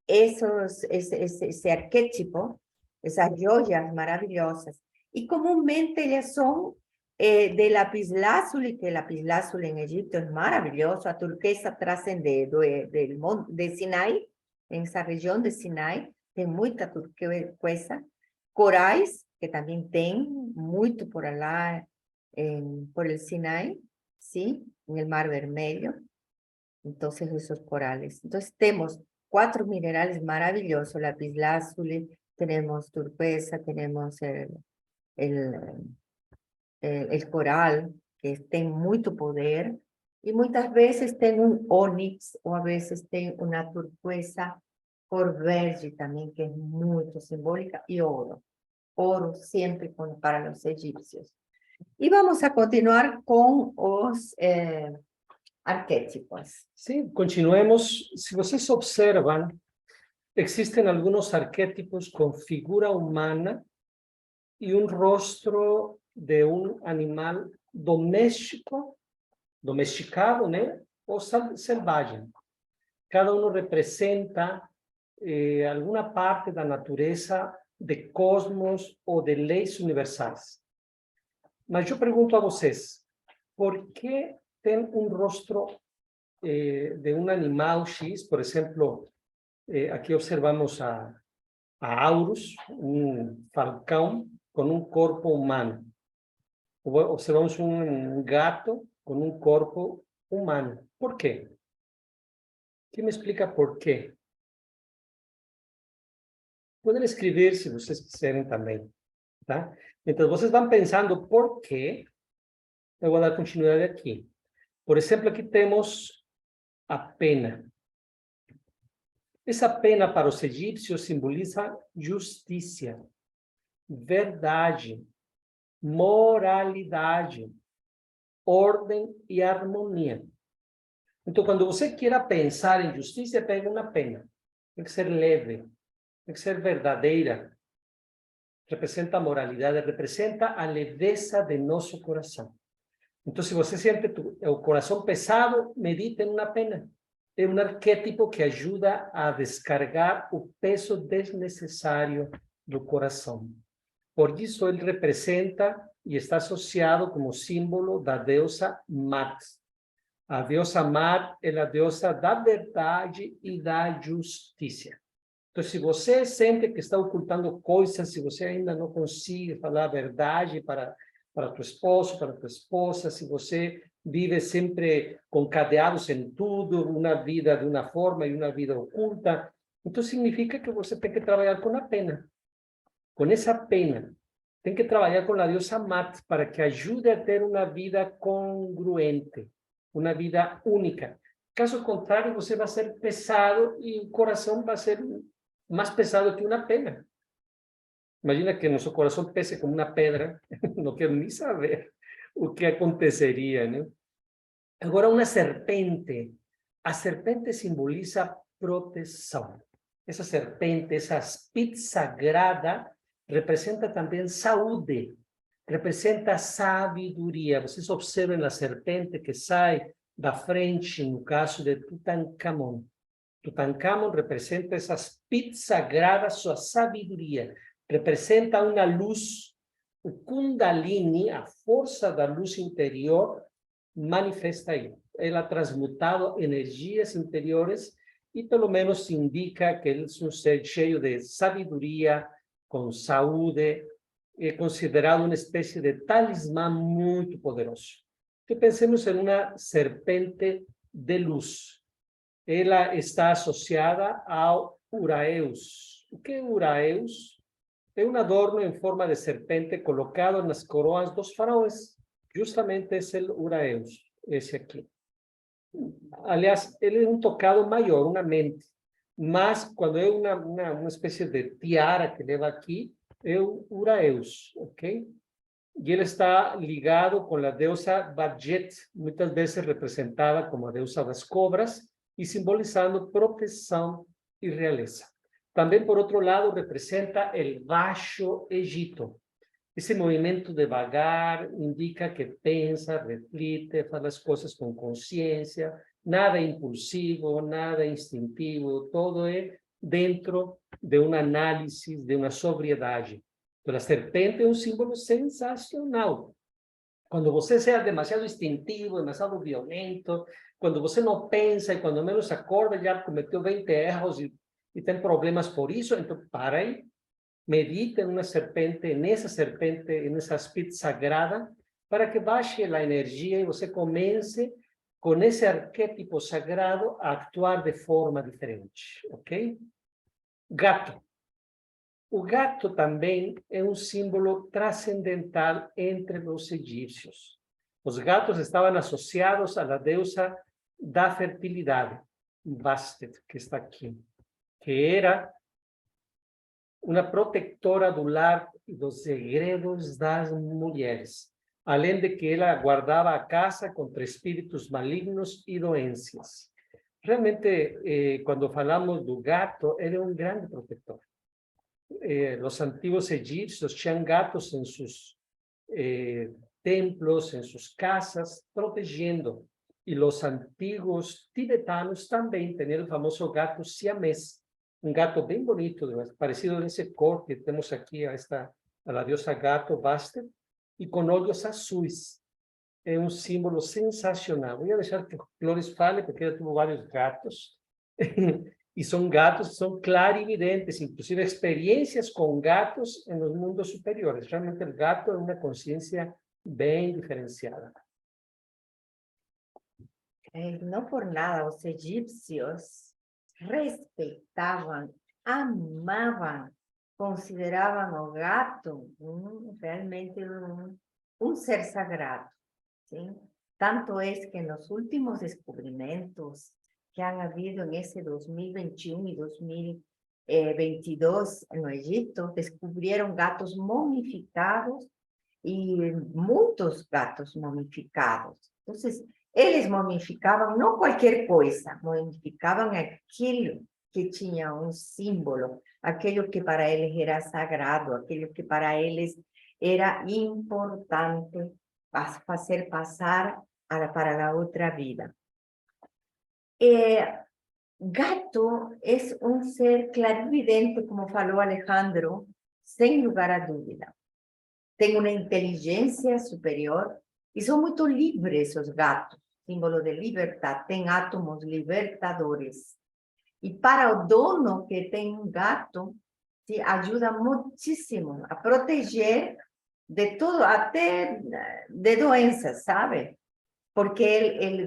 esse arquétipo, essas joias maravilhosas. E, comumente, elas são de lapislázuli, que lapislázuli em Egipto é maravilhoso, a turquesa trascende de Sinai, nessa região de Sinai, tem muita turquesa, corais, que também tem muito por lá, por el Sinai, ¿sí? En el Mar Vermelho. Entonces, esos corales. Entonces, tenemos 4 minerales maravillosos, lapislázuli, tenemos turquesa, tenemos el coral, que tem muito poder, y muchas veces tem un onix, o a veces tem una turquesa cor verde también, que es muy simbólica, y oro. Oro siempre para los egipcios. E vamos a continuar com os arquétipos. Sí, continuemos. Si vocês observan, existen algunos arquetipos con figura humana y un rostro de un animal doméstico, domesticado, ¿no? O selvagem. Cada uno representa alguna parte da natureza, de cosmos ou de leis universais. Mas eu pergunto a vocês, por que tem um rosto de um animal X? Por exemplo, aqui observamos a Aurus, um falcão com um corpo humano. Observamos um gato com um corpo humano. Por quê? Quem me explica por quê? Podem escrever se vocês quiserem também, tá? Então, vocês vão pensando por quê, eu vou dar continuidade aqui. Por exemplo, aqui temos a pena. Essa pena para os egípcios simboliza justiça, verdade, moralidade, ordem e harmonia. Então, quando você queira pensar em justiça, pega uma pena. Tem que ser leve, tem que ser verdadeira. Representa a moralidade, representa a leveza de nosso coração. Então, se você sente o coração pesado, medite em uma pena. É um arquétipo que ajuda a descargar o peso desnecessário do coração. Por isso, ele representa e está associado como símbolo da deusa Mat. A deusa Mat é a deusa da verdade e da justiça. Então, se você sente que está ocultando coisas, se você ainda não consegue falar a verdade para para tu esposo, para tu esposa, se você vive sempre com cadeados em tudo, uma vida de uma forma e uma vida oculta, então significa que você tem que trabalhar com a pena. Com essa pena, tem que trabalhar com a deusa Mat para que ajude a ter uma vida congruente, uma vida única. Caso contrário, você vai ser pesado e o coração vai ser mais pesado que uma pena. Imagina que nosso coração pese como uma pedra, não quero nem saber o que aconteceria, né? Agora, uma serpente. A serpente simboliza proteção. Essa serpente, essa espírito sagrada, representa também saúde, representa sabedoria. Vocês observam a serpente que sai da frente, no caso de Tutankhamon. Tutankhamon representa essa espírito sagrada, sua sabedoria. Representa uma luz, o Kundalini, a força da luz interior, manifesta aí. Ela ha transmutado energias interiores e pelo menos indica que ele é um ser cheio de sabedoria, com saúde, é considerado uma espécie de talismã muito poderoso. Que pensemos em uma serpente de luz. Ela está associada ao Uraeus. O que é Uraeus? É um adorno em forma de serpente colocado nas coroas dos faraós. Justamente esse é o Uraeus, esse aqui. Aliás, ele é um tocado maior, uma mente. Mas, quando é uma espécie de tiara que leva aqui, é o Uraeus, ok? E ele está ligado com a deusa Badjet, muitas vezes representada como a deusa das cobras, e simbolizando proteção e realeza. Também, por outro lado, representa o Baixo Egito. Esse movimento devagar indica que pensa, reflete, faz as coisas com consciência, nada impulsivo, nada instintivo, todo é dentro de uma análise, de uma sobriedade. Então, a serpente é um símbolo sensacional. Quando você seja demasiado instintivo, demasiado violento, quando você não pensa e quando menos acorda, já cometeu 20 erros e tem problemas por isso, então para aí. Medita nessa serpente, nessa espírito sagrada, para que baixe a energia e você comece, com esse arquétipo sagrado, a actuar de forma diferente, ok? Gato. O gato também é um símbolo transcendental entre os egípcios. Os gatos estavam associados à deusa da fertilidade, Bastet, que está aqui, que era uma protetora do lar e dos segredos das mulheres, além de que ela guardava a casa contra espíritos malignos e doenças. Realmente, quando falamos do gato, ele é um grande protetor. Os antigos egípcios tinham gatos em seus templos, em suas casas, protegendo. E os antigos tibetanos também tinham o famoso gato siamês, um gato bem bonito, parecido nesse cor que temos aqui, a deusa gato Bastet, e com olhos azuis. É um símbolo sensacional. Vou deixar que Flores fale, porque eu tenho vários gatos. E são gatos que são clarividentes, inclusive experiências com gatos nos mundos superiores. Realmente o gato é uma consciência bem diferenciada. Não por nada, os egípcios respeitavam, amavam, consideravam o gato realmente um ser sagrado. ¿Sí? Tanto é que nos últimos descubrimientos que han habido en ese 2021 y 2022 no Egipto, descubrieron gatos momificados y muchos gatos momificados. Entonces, eles momificavam não qualquer coisa, momificavam aquilo que tinha um símbolo, aquilo que para eles era sagrado, aquilo que para eles era importante fazer passar para a outra vida. Gato é um ser clarividente, como falou Alejandro, sem lugar a dúvida. Tem uma inteligência superior e são muito livres os gatos, símbolo de liberdade, tem átomos libertadores. E para o dono que tem um gato, se ajuda muitíssimo a proteger de todo, até de doenças, sabe? Porque ele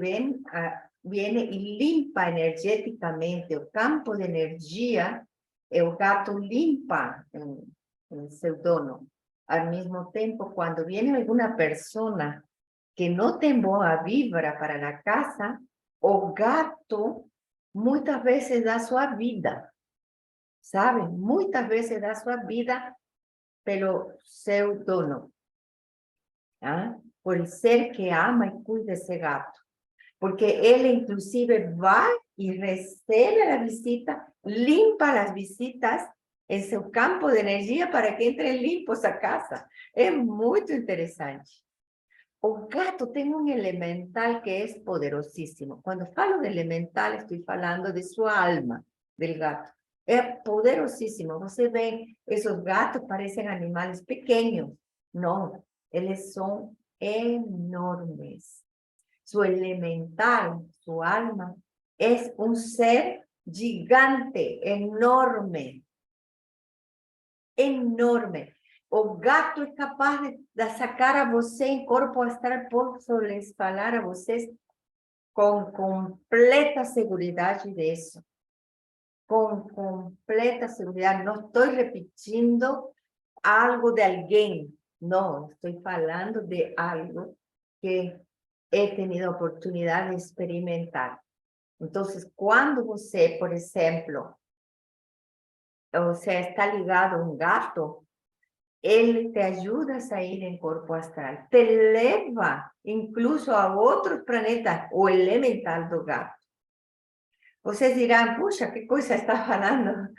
viene e limpa energeticamente o campo de energia, e o gato limpa em seu dono. Al mesmo tempo, quando viene alguma pessoa que não tem boa vibra para a casa, o gato muitas vezes dá sua vida, sabe? Muitas vezes dá sua vida pelo seu dono, ¿ah? Por el ser que ama y cuida ese gato. Porque él inclusive va y recibe la visita, limpa las visitas en su campo de energía para que entren limpos a casa. Es muy interesante. O gato tem um elemental que é poderosíssimo. Quando falo de elemental, estou falando de sua alma, do gato. É poderosíssimo. Você vê, esses gatos parecem animais pequenos. Não, eles são enormes. Su elemental, su alma, es un ser gigante, enorme. Enorme. O gato é capaz de sacar a você em corpo astral, posso lhes falar a vocês com completa segurança disso. Com completa segurança. Não estou repetindo algo de alguém. Não, estou falando de algo que he tenido oportunidad de experimentar. Entonces, cuando você, por ejemplo, está ligado a un gato, él te ayuda a salir en cuerpo astral, te eleva incluso a otros planetas, o elemental do gato. Vocês dirán, puxa, ¿qué cosa está falando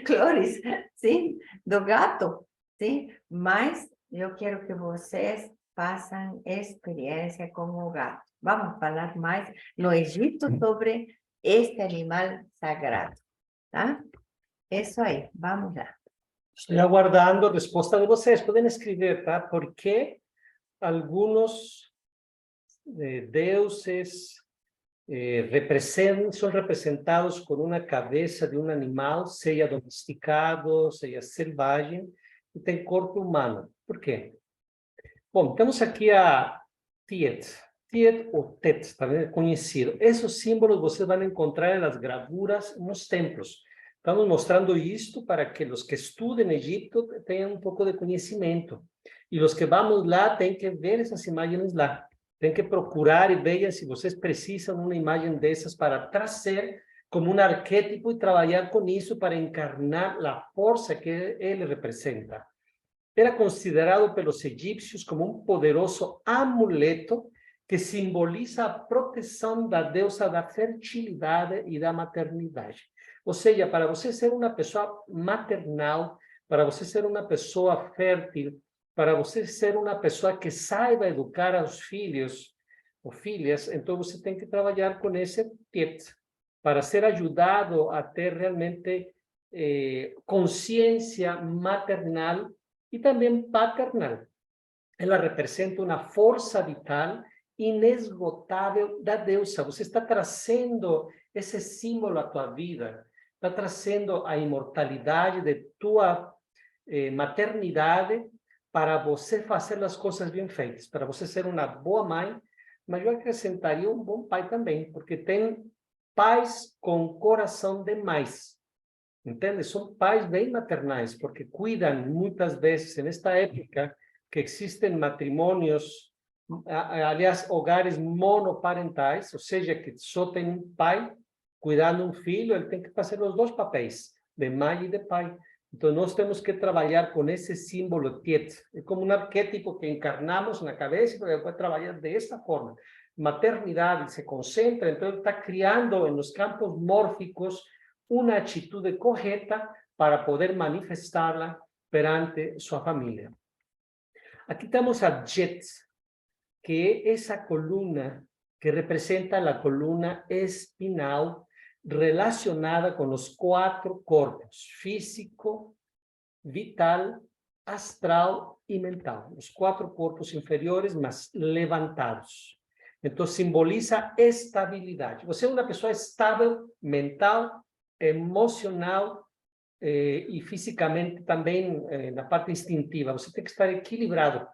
Cloris, ¿sí? Do gato, ¿sí? Mas yo quiero que vocês façam experiência com o gato. Vamos falar mais no Egito sobre este animal sagrado, tá? Isso aí, vamos lá. Estoy aguardando respuesta de vocês. Pueden escribir, ¿tá? ¿Por qué algunos deuses son representados con una cabeza de un animal, sea domesticado, sea selvagem, e tem corpo humano? Por quê? Bom, temos aqui a Tiet. Tiet ou Tet, também é conhecido. Esses símbolos vocês vão encontrar nas gravuras nos templos. Estamos mostrando isto para que os que estudem Egito tenham um pouco de conhecimento. E os que vamos lá têm que ver essas imagens lá. Tem que procurar e vejam se vocês precisam de uma imagem dessas para trazer como um arquétipo e trabalhar com isso para encarnar a força que ele representa. Era considerado pelos egípcios como um poderoso amuleto que simboliza a proteção da deusa da fertilidade e da maternidade. Ou seja, para você ser uma pessoa maternal, para você ser uma pessoa fértil, para você ser uma pessoa que saiba educar os filhos ou filhas, então você tem que trabalhar com esse Tiet, para ser ajudado a ter realmente consciência maternal e também paternal. Ela representa uma força vital inesgotável da deusa. Você está trazendo esse símbolo à tua vida, está trazendo a imortalidade de tua maternidade para você fazer as coisas bem feitas, para você ser uma boa mãe, mas eu acrescentaria um bom pai também, porque tem pais com coração demais. Entende? São pais bem maternais, porque cuidam muitas vezes, nesta época, que existem matrimônios, aliás, hogares monoparentais, ou seja, que só tem um pai cuidando um filho, ele tem que fazer os dois papéis, de mãe e de pai. Então, nós temos que trabalhar com esse símbolo Tiet. É como um arquétipo que encarnamos na cabeça, porque depois trabalhar desta forma. Maternidade se concentra, então ele está criando nos campos mórficos uma atitude correta para poder manifestá-la perante sua família. Aqui temos a Jet, que é essa coluna que representa a coluna espinal relacionada com os 4 corpos, físico, vital, astral e mental. Os 4 corpos inferiores, mas levantados. Então, simboliza estabilidade. Você é uma pessoa estável, mental, emocional e fisicamente também, na parte instintiva. Você tem que estar equilibrado.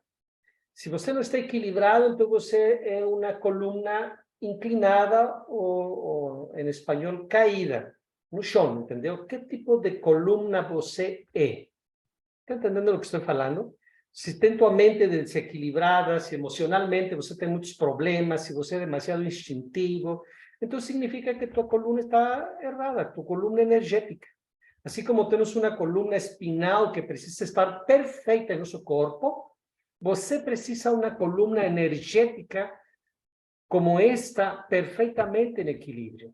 Se você não está equilibrado, então você é uma coluna inclinada ou em espanhol, caída, no chão, entendeu? Que tipo de coluna você é? Está entendendo o que estou falando? Se tem tua mente desequilibrada, se emocionalmente você tem muitos problemas, se você é demasiado instintivo, então significa que tua coluna está errada, tua coluna energética. Assim como temos uma coluna espinal que precisa estar perfeita em nosso corpo, você precisa uma coluna energética como esta, perfeitamente em equilíbrio.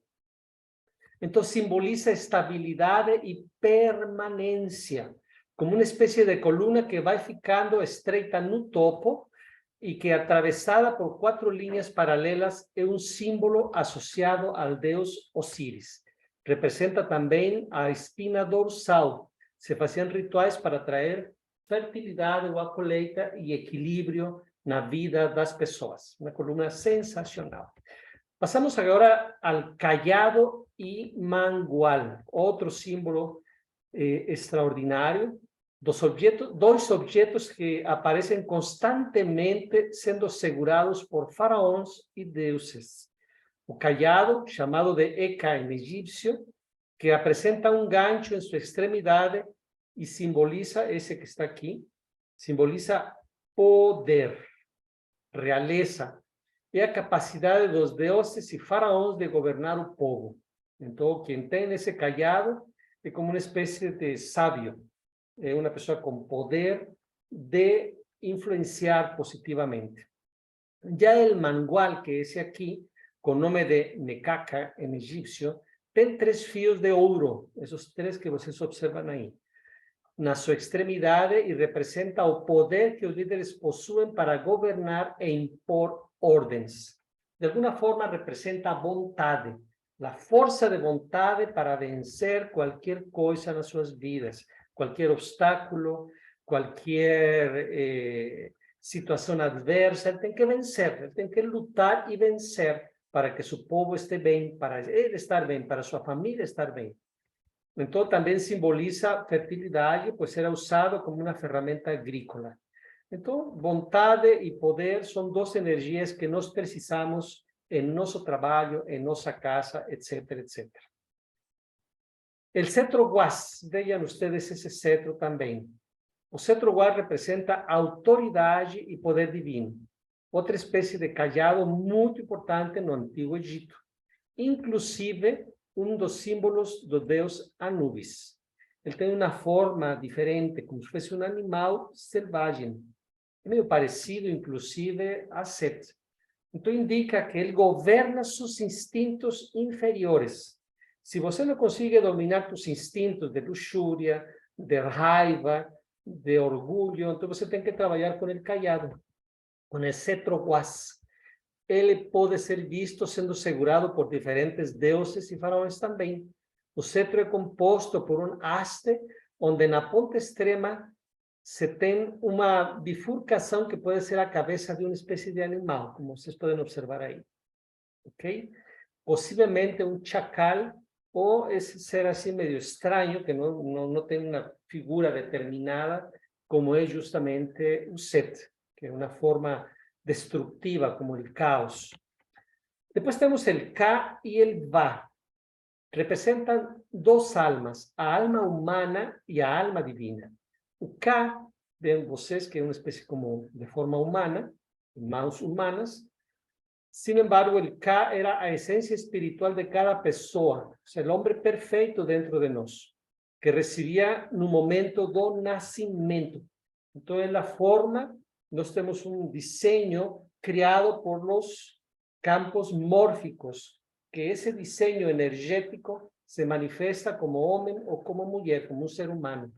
Então simboliza estabilidade e permanência, como uma espécie de coluna que vai ficando estreita no topo e que, atravessada por 4 linhas paralelas, é um símbolo associado ao deus Osíris. Representa também a espina dorsal. Se faziam rituais para trazer fertilidade ou a colheita e equilíbrio na vida das pessoas. Uma coluna sensacional. Passamos agora ao cajado e mangual, outro símbolo extraordinário, dois objetos que aparecem constantemente sendo segurados por faraós e deuses. O cajado, chamado de Eka em egípcio, que apresenta um gancho em sua extremidade e simboliza, esse que está aqui, simboliza poder, realeza, é a capacidade dos deuses e faraós de governar o povo. Então, quem tem esse cajado é como uma espécie de sábio, é uma pessoa com poder de influenciar positivamente. Já o mangual, que é esse aqui, com o nome de Necaca em egípcio, tem 3 fios de ouro, esses 3 que vocês observam aí, na sua extremidade, e representa o poder que os líderes possuem para governar e impor ordens. De alguma forma, representa a vontade, a força de vontade para vencer qualquer coisa nas suas vidas, qualquer obstáculo, qualquer situação adversa. Ele tem que vencer, ele tem que lutar e vencer para que seu povo esteja bem, para ele estar bem, para sua família estar bem. Então, também simboliza fertilidade, pois era usado como uma ferramenta agrícola. Então, vontade e poder são 2 energias que nós precisamos em nosso trabalho, em nossa casa, etc, etc. O cetro guas, vejam ustedes esse cetro também. O cetro guas representa autoridade e poder divino. Outra espécie de cajado muito importante no Antigo Egito. Inclusive, um dos símbolos do deus Anubis. Ele tem uma forma diferente, como se fosse um animal selvagem. É meio parecido, inclusive, a Set. Então, indica que ele governa seus instintos inferiores. Se você não consegue dominar seus instintos de luxúria, de raiva, de orgulho, então você tem que trabalhar com o cajado, com o cetro guas. Ele pode ser visto sendo segurado por diferentes deuses e faraós também. O cetro é composto por um haste, onde na ponta extrema se tem uma bifurcação que pode ser a cabeça de uma espécie de animal, como vocês podem observar aí. Ok? Possivelmente um chacal, ou esse ser assim meio estranho, que não tem uma figura determinada, como é justamente o Set, que é uma forma destructiva, como o caos. Depois temos o Ka e o Va. Representam 2 almas, a alma humana e a alma divina. O Ka, veem vocês que é uma espécie como de forma humana, mãos humanas. Sin embargo, el Ka era a essência espiritual de cada pessoa, o sea, el hombre perfeito dentro de nós, que recebia no momento do nascimento. Então, é a forma, nós temos um desenho criado por los campos mórficos, que esse desenho energético se manifesta como homem ou como mulher, como um ser humano.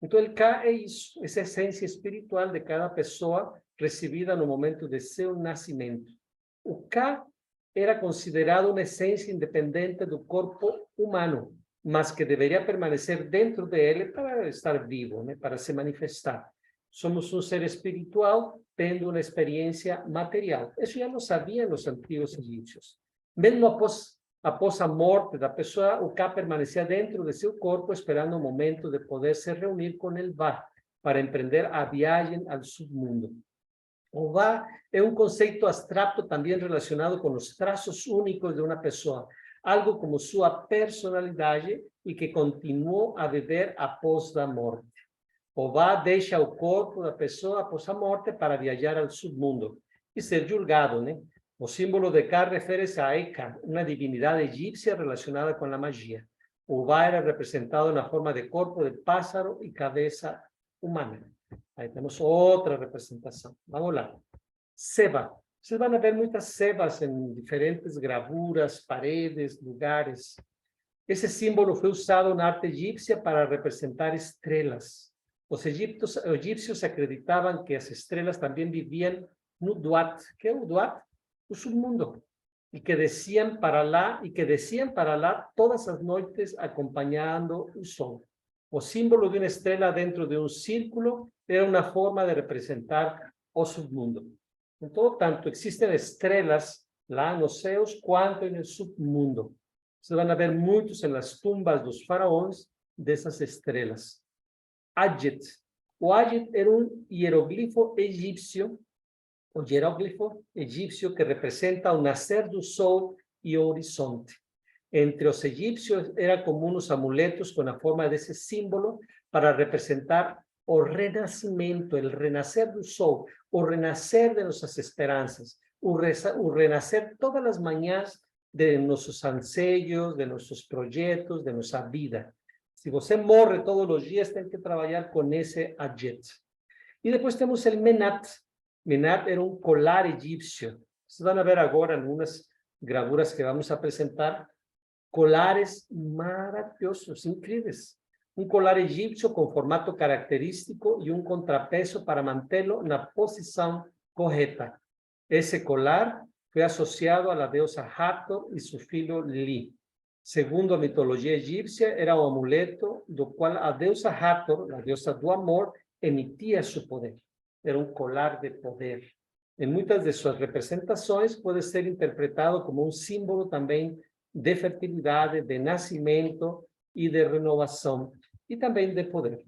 Então, el Ka é isso, essa essência espiritual de cada pessoa recebida no momento de seu nascimento. O Ka era considerado uma essência independente do corpo humano, mas que deveria permanecer dentro dele para estar vivo, né? Para se manifestar. Somos um ser espiritual tendo uma experiência material. Isso já não sabiam os antigos egípcios. Mesmo após Após a morte da pessoa, o Ka permanecia dentro de seu corpo, esperando o momento de poder se reunir com el Va, para empreender a viagem ao submundo. O Va é um conceito abstrato também relacionado com os traços únicos de uma pessoa, algo como sua personalidade e que continuou a viver após a morte. O Va deixa o corpo da pessoa após a morte para viajar ao submundo e ser julgado, né? O símbolo de Ka refere-se a Eka, uma divindade egípcia relacionada com a magia. O Va era representado na forma de corpo de pássaro e cabeça humana. Aí temos outra representação. Vamos lá. Seba. Vocês vão ver muitas sebas em diferentes gravuras, paredes, lugares. Esse símbolo foi usado na arte egípcia para representar estrelas. Os egípcios acreditavam que as estrelas também viviam no Duat. Que é o Duat? O submundo. E que desciam para lá todas as noites acompanhando o sol. O símbolo de uma estrela dentro de um círculo era uma forma de representar o submundo. Então, tanto existem estrelas lá nos céus quanto no submundo. Vocês vão ver muitos nas tumbas dos faraós dessas estrelas. Adjet. O Adjet era um hieroglifo egípcio, que representa o nascer do sol e o horizonte. Entre os egípcios era comum os amuletos com a forma desse símbolo para representar o renascimento, o renascer do sol, o renascer de nossas esperanças, o renascer todas as manhãs de nossos anseios, de nossos projetos, de nossa vida. Se você morre todos os dias, tem que trabalhar com esse adjet. E depois temos o Menat. Menat era um colar egípcio. Vocês vão ver agora em umas gravuras que vamos apresentar, colares maravilhosos, incríveis. Um colar egípcio com formato característico e um contrapeso para mantê-lo na posição correta. Esse colar foi associado à deusa Hathor e seu filho Li. Segundo a mitologia egípcia, era o amuleto do qual a deusa Hathor, a deusa do amor, emitia seu poder. Era um colar de poder. Em muitas de suas representações, pode ser interpretado como um símbolo também de fertilidade, de nascimento e de renovação, e também de poder.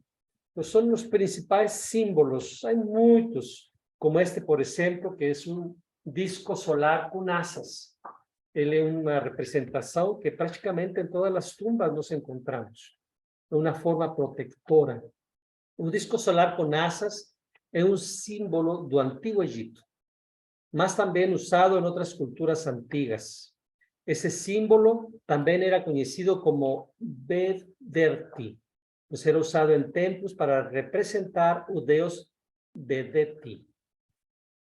Então, são os principais símbolos. Há muitos, como este, por exemplo, que é um disco solar com asas. Ele é uma representação que praticamente em todas as tumbas nós encontramos. É uma forma protetora. O disco solar com asas é um símbolo do Antigo Egito, mas também usado em outras culturas antigas. Esse símbolo também era conhecido como Bedderti, pois era usado em templos para representar o deus Bedeti,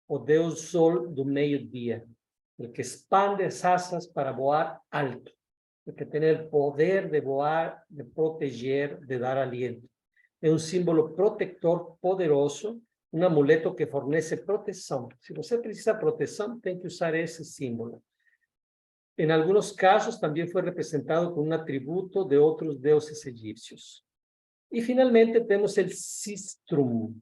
o deus sol do meio-dia, o que expande as asas para voar alto, o que tem o poder de voar, de proteger, de dar aliento. É um símbolo protetor poderoso, um amuleto que fornece proteção. Se você precisa de proteção, tem que usar esse símbolo. Em alguns casos, também foi representado com um atributo de outros deuses egípcios. E, finalmente, temos o sistrum.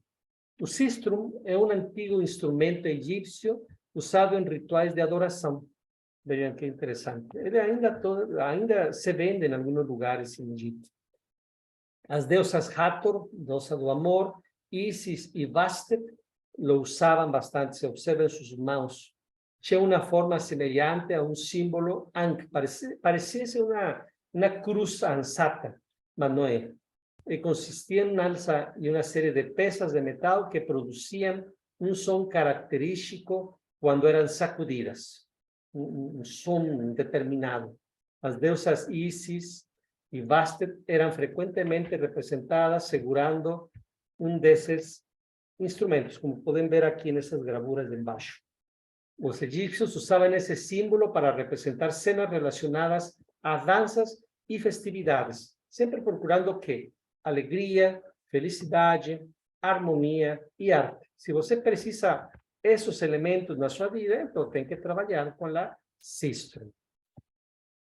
O sistrum é um antigo instrumento egípcio usado em rituais de adoração. Vejam que interessante. Ele ainda se vende em alguns lugares em Egito. As deusas Hathor, deusa do amor, Isis e Bastet, lo usavam bastante. Se observam suas mãos. Tinha uma forma semelhante a um símbolo Ankh. Parecia ser uma cruz ansata, mas não é. E consistia em uma alça e uma série de peças de metal que produziam um som característico quando eram sacudidas. Um som determinado. As deusas Isis e Bastet eram frequentemente representadas segurando um desses instrumentos, como podem ver aqui nessas gravuras de embaixo. Os egípcios usavam esse símbolo para representar cenas relacionadas a danças e festividades, sempre procurando o quê? Alegria, felicidade, harmonia e arte. Se você precisa desses elementos na sua vida, então tem que trabalhar com a Sistrum.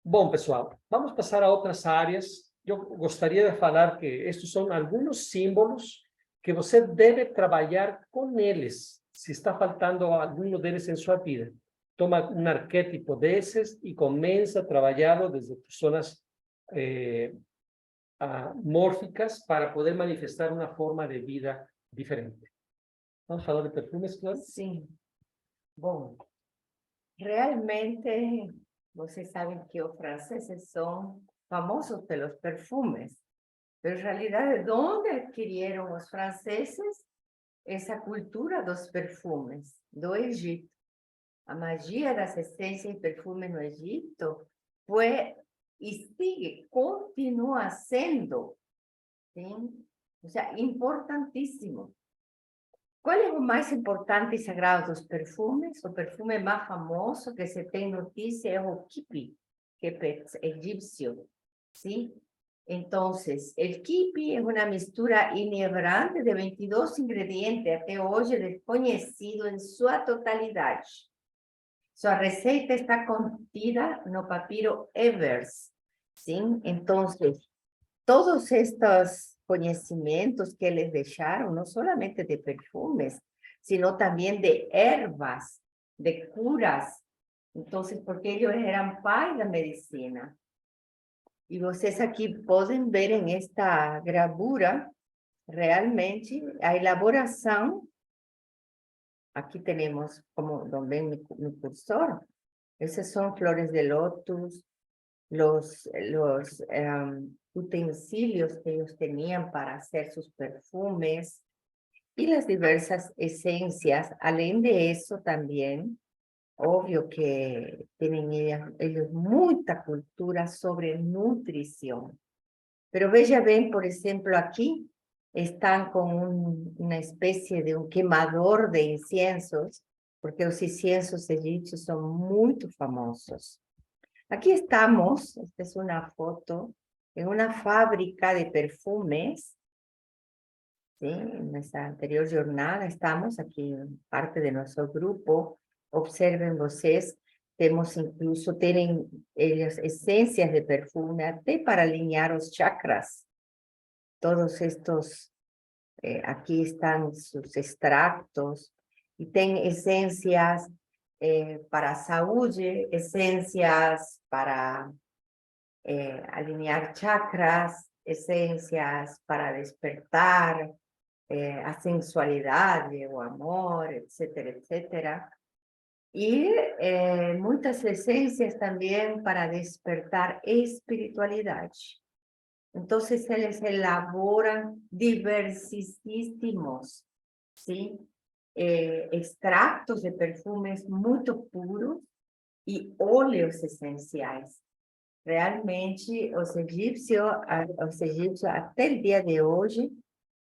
Bom, pessoal, vamos passar a outras áreas. Eu gostaria de falar que estes são alguns símbolos que você deve trabalhar com eles, se está faltando algum deles em sua vida. toma un arquetipo de esos y comienza a trabajarlo desde tus zonas mórficas para poder manifestar una forma de vida diferente. Vamos a hablar de perfumes, Claudia. Sí. Bom, realmente, vocês sabem que os franceses são famosos pelos perfumes, pero en realidad, ¿de dónde adquirieron los franceses esa cultura dos perfumes? Do Egito. A magia das essências e perfumes no Egito foi e sigue, continua sendo, ¿sí? O sea, importantísimo. ¿Cuál es lo más importante y sagrado dos perfumes? O perfume más famoso que se tem notícia es o kipi, que es egipcio, ¿sí? Entonces, el kipi es una mixtura inebrante de 22 ingredientes, até hoje desconhecido en su totalidad. Su receita está contida no papiro Evers, ¿sí? Entonces, todos estos conocimientos que les dejaron, no solamente de perfumes, sino también de ervas, de curas. Entonces, porque ellos eran pais da medicina. Y ustedes aquí pueden ver en esta gravura, realmente, a elaboración. Aquí tenemos, como ven mi cursor, esas son flores de lotus, los utensilios que ellos tenían para hacer sus perfumes y las diversas esencias. Além de eso también, obvio que tienen ellos mucha cultura sobre nutrición. Pero veja bien, por ejemplo, aquí están con una especie de un quemador de inciensos, porque los inciensos egipcios son muy famosos. Aquí estamos, esta es una foto, en una fábrica de perfumes, ¿sí? En nuestra anterior jornada estamos aquí, parte de nuestro grupo. Observen ustedes, tenemos incluso, tienen ellas esencias de perfume, até para alinear los chakras. Todos estos, aquí están sus extractos, y tienen esencias para salud, esencias para alinear chakras, esencias para despertar a sensualidad o amor, etcétera, etcétera. Y muchas esencias también para despertar espiritualidad. Entonces, ellos elaboran diversísimos, ¿sí? Extractos de perfumes muy puros y óleos esenciales. Realmente, los egipcios hasta el día de hoy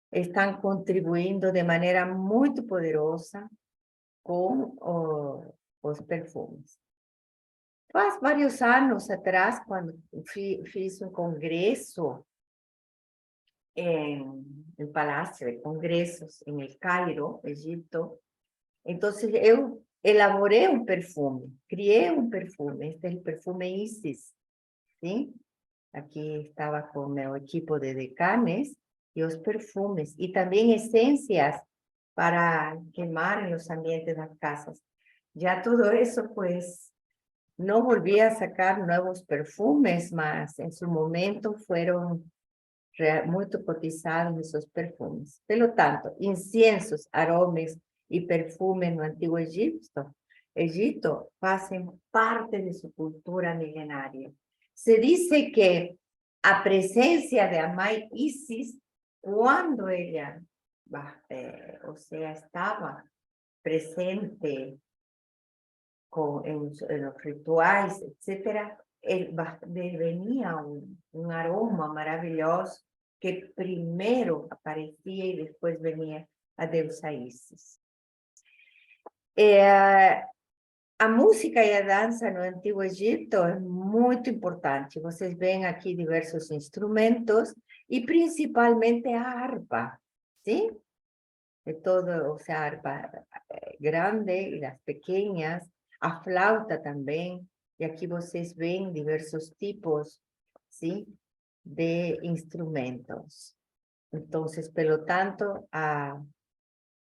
están contribuyendo de manera muy poderosa con los perfumes. Faz varios años atrás, cuando hice un congreso en el Palacio de Congresos en el Cairo, Egipto, entonces yo elaboré un perfume, crié un perfume, este es el perfume Isis, ¿sí? Aquí estaba con mi equipo de decanes y los perfumes, y también esencias para quemar en los ambientes de las casas. Ya todo eso, pues, no volví a sacar nuevos perfumes, mas en su momento fueron muy cotizados esos perfumes. Por lo tanto, inciensos, aromas y perfumes en el antiguo Egipto hacen parte de su cultura milenaria. Se dice que a presencia de Amai Isis, cuando ella, estaba presente en los rituales, etcétera, venía un aroma maravilloso que primero aparecía y después venía a deusa Isis. A música e a dança no Antigo Egipto é muito importante. Vocês veem aqui diversos instrumentos e principalmente a harpa, ¿sí? De todo, o sea, harpa grande e as pequeñas, a flauta também. E aqui vocês veem diversos tipos, ¿sí? De instrumentos. Entonces, pelo tanto,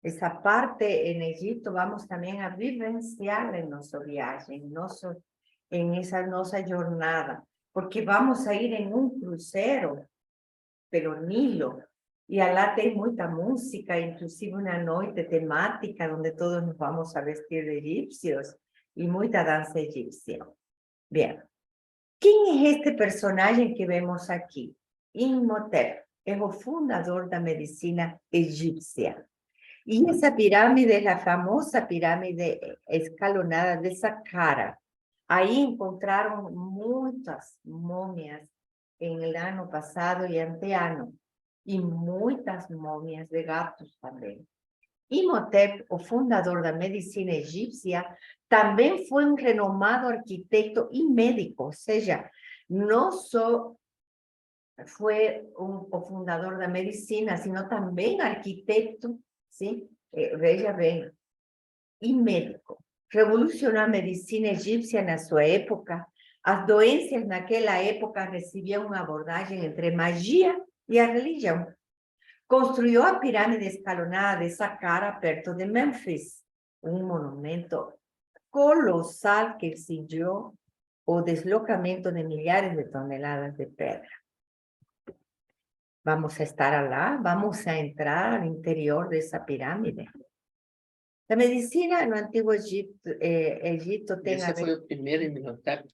Esa parte en Egipto vamos también a vivenciar en nuestro viaje, en esa nuestra jornada, porque vamos a ir en un crucero pelo Nilo, y alá tem muita música, inclusive una noche temática donde todos nos vamos a vestir de egipcios y mucha danza egipcia. Bien, ¿quién es este personaje que vemos aquí? Imhotep, es el fundador de la medicina egipcia. Y esa pirámide es la famosa pirámide escalonada de Saqqara. Ahí encontraron muchas momias en el año pasado y anteaño, y muchas momias de gatos también. Imhotep, o fundador de la medicina egipcia, también fue un renomado arquitecto y médico, o sea, no solo fue o fundador de la medicina, sino también arquitecto, ¿sí? Veja bem, y médico. Revolucionó a medicina egipcia en su época. As doenças naquela época recibían un abordaje entre magia y a religión. Construyó a pirámide escalonada de Saqqara perto de Memphis, un monumento colosal que exigió o deslocamiento de millares de toneladas de pedra. Vamos a estar allá, vamos a entrar al interior de esa pirámide. La medicina en el antiguo Egipto tem Esse foi o primeiro Imhotep.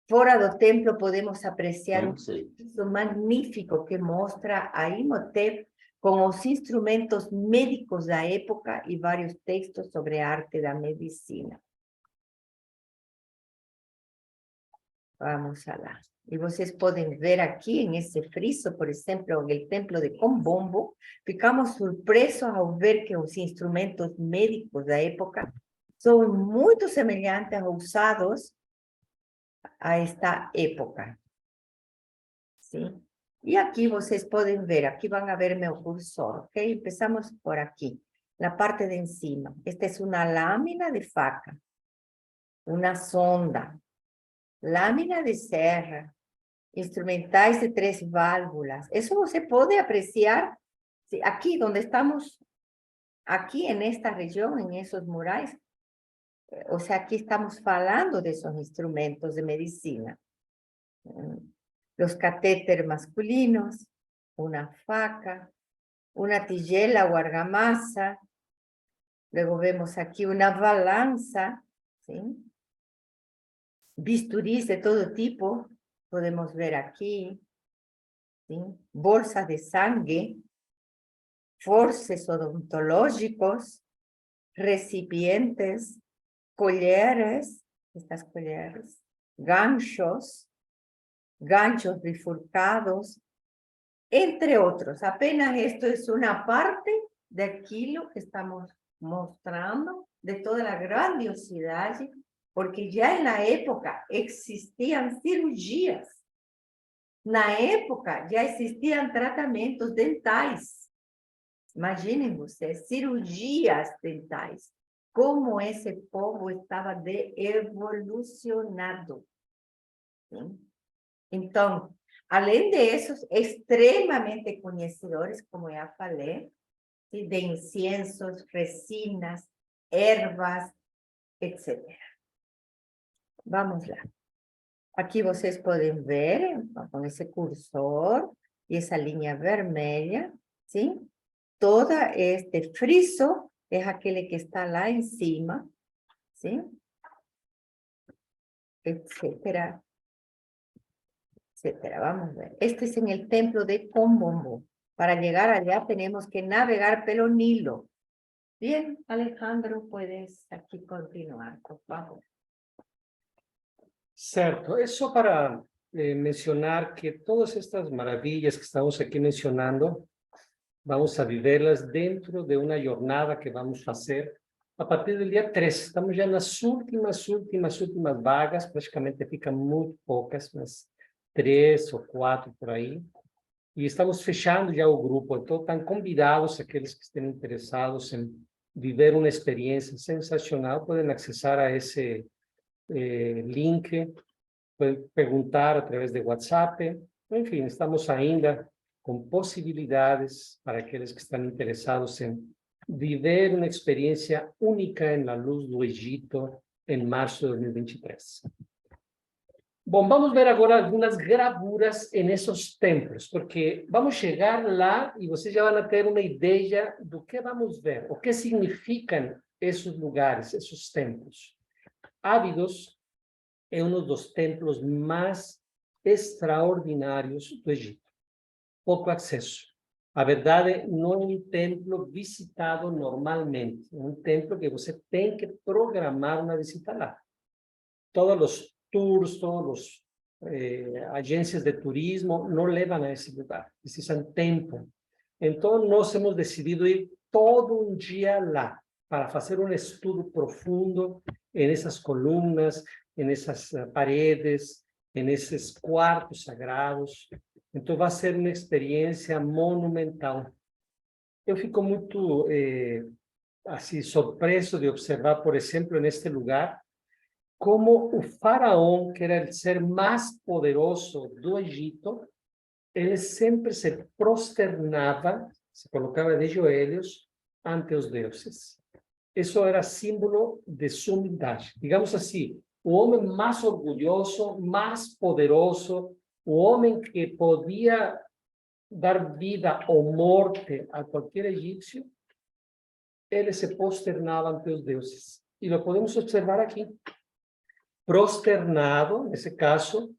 Fora do templo podemos apreciar Não un sei. piso magnífico que mostra a Imhotep con los instrumentos médicos de la época y varios textos sobre arte de la medicina. Vamos allá. Y ustedes pueden ver aquí en ese friso, por ejemplo, en el templo de Combombo, ficamos sorpresos al ver que los instrumentos médicos de la época son muy semejantes a usados a esta época. ¿Sí? Y aquí ustedes pueden ver, aquí van a ver mi cursor, ¿ok? Empezamos por aquí, la parte de encima. Esta es una lámina de faca, una sonda, lámina de serra, instrumentais de 3 válvulas. Eso se puede apreciar ¿sí? Aquí donde estamos, aquí en esta región, en esos murales. O sea, aquí estamos hablando de esos instrumentos de medicina. Los catéteres masculinos, una faca, una tijela o argamasa. Luego vemos aquí una balanza, ¿sí? Bisturís de todo tipo, podemos ver aquí, ¿sí? Bolsas de sangre, forces odontológicos, recipientes, collares, estas collares, ganchos bifurcados, entre otros. Apenas esto es una parte de aquello que estamos mostrando, de toda la grandiosidad, porque ya en la época existían cirugías. En la época ya existían tratamientos dentais. Imaginen ustedes, cirugías dentais. Como ese povo estaba de evolucionado. ¿Sí? Entonces, além de esos, extremadamente conocedores, como ya falei, ¿sí? De inciensos, resinas, ervas, etc. Vamos lá. Aquí ustedes pueden ver, con ese cursor y esa línea vermelha, ¿sí? Todo este friso es aquel que está lá encima, ¿sí? Etcétera. Etcétera. Vamos a ver. Este es en el templo de Combombo. Para llegar allá tenemos que navegar pelo Nilo. Bien, Alejandro, puedes aquí continuar, por favor. Certo, eso para mencionar que todas estas maravillas que estamos aquí mencionando, vamos a viverlas dentro de una jornada que vamos a hacer a partir del día 3. Estamos ya en las últimas vagas, prácticamente fican muy pocas, umas 3 ou 4 por aí. E estamos fechando já o grupo, então estão convidados aqueles que estén interessados em viver uma experiência sensacional, podem acessar a esse link, pueden perguntar a través de WhatsApp, enfim, estamos ainda com possibilidades para aqueles que estão interessados em viver uma experiência única na luz do Egito em março de 2023. Bom, vamos ver agora algumas gravuras em esses templos, porque vamos chegar lá e vocês já vão ter uma ideia do que vamos ver, o que significam esses lugares, esses templos. Ábidos é um dos templos mais extraordinários do Egito. Pouco acesso. A verdade, não é um templo visitado normalmente. É um templo que você tem que programar uma visita lá. Todos os tours, todas as agências de turismo não levam a esse lugar. Precisam tempo. Então, nós hemos decidido ir todo um dia lá para fazer um estudo profundo nessas colunas, nessas paredes, nesses quartos sagrados. Então, vai ser uma experiência monumental. Eu fico muito assim, surpreso de observar, por exemplo, neste lugar, como o faraó, que era o ser mais poderoso do Egito, ele sempre se prosternava, se colocava de joelhos ante os deuses. Isso era símbolo de sua humildade. Digamos assim, o homem mais orgulhoso, mais poderoso, o homem que podia dar vida ou morte a qualquer egípcio, ele se prosternava ante os deuses. E lo podemos observar aqui. Prosternado, nesse caso,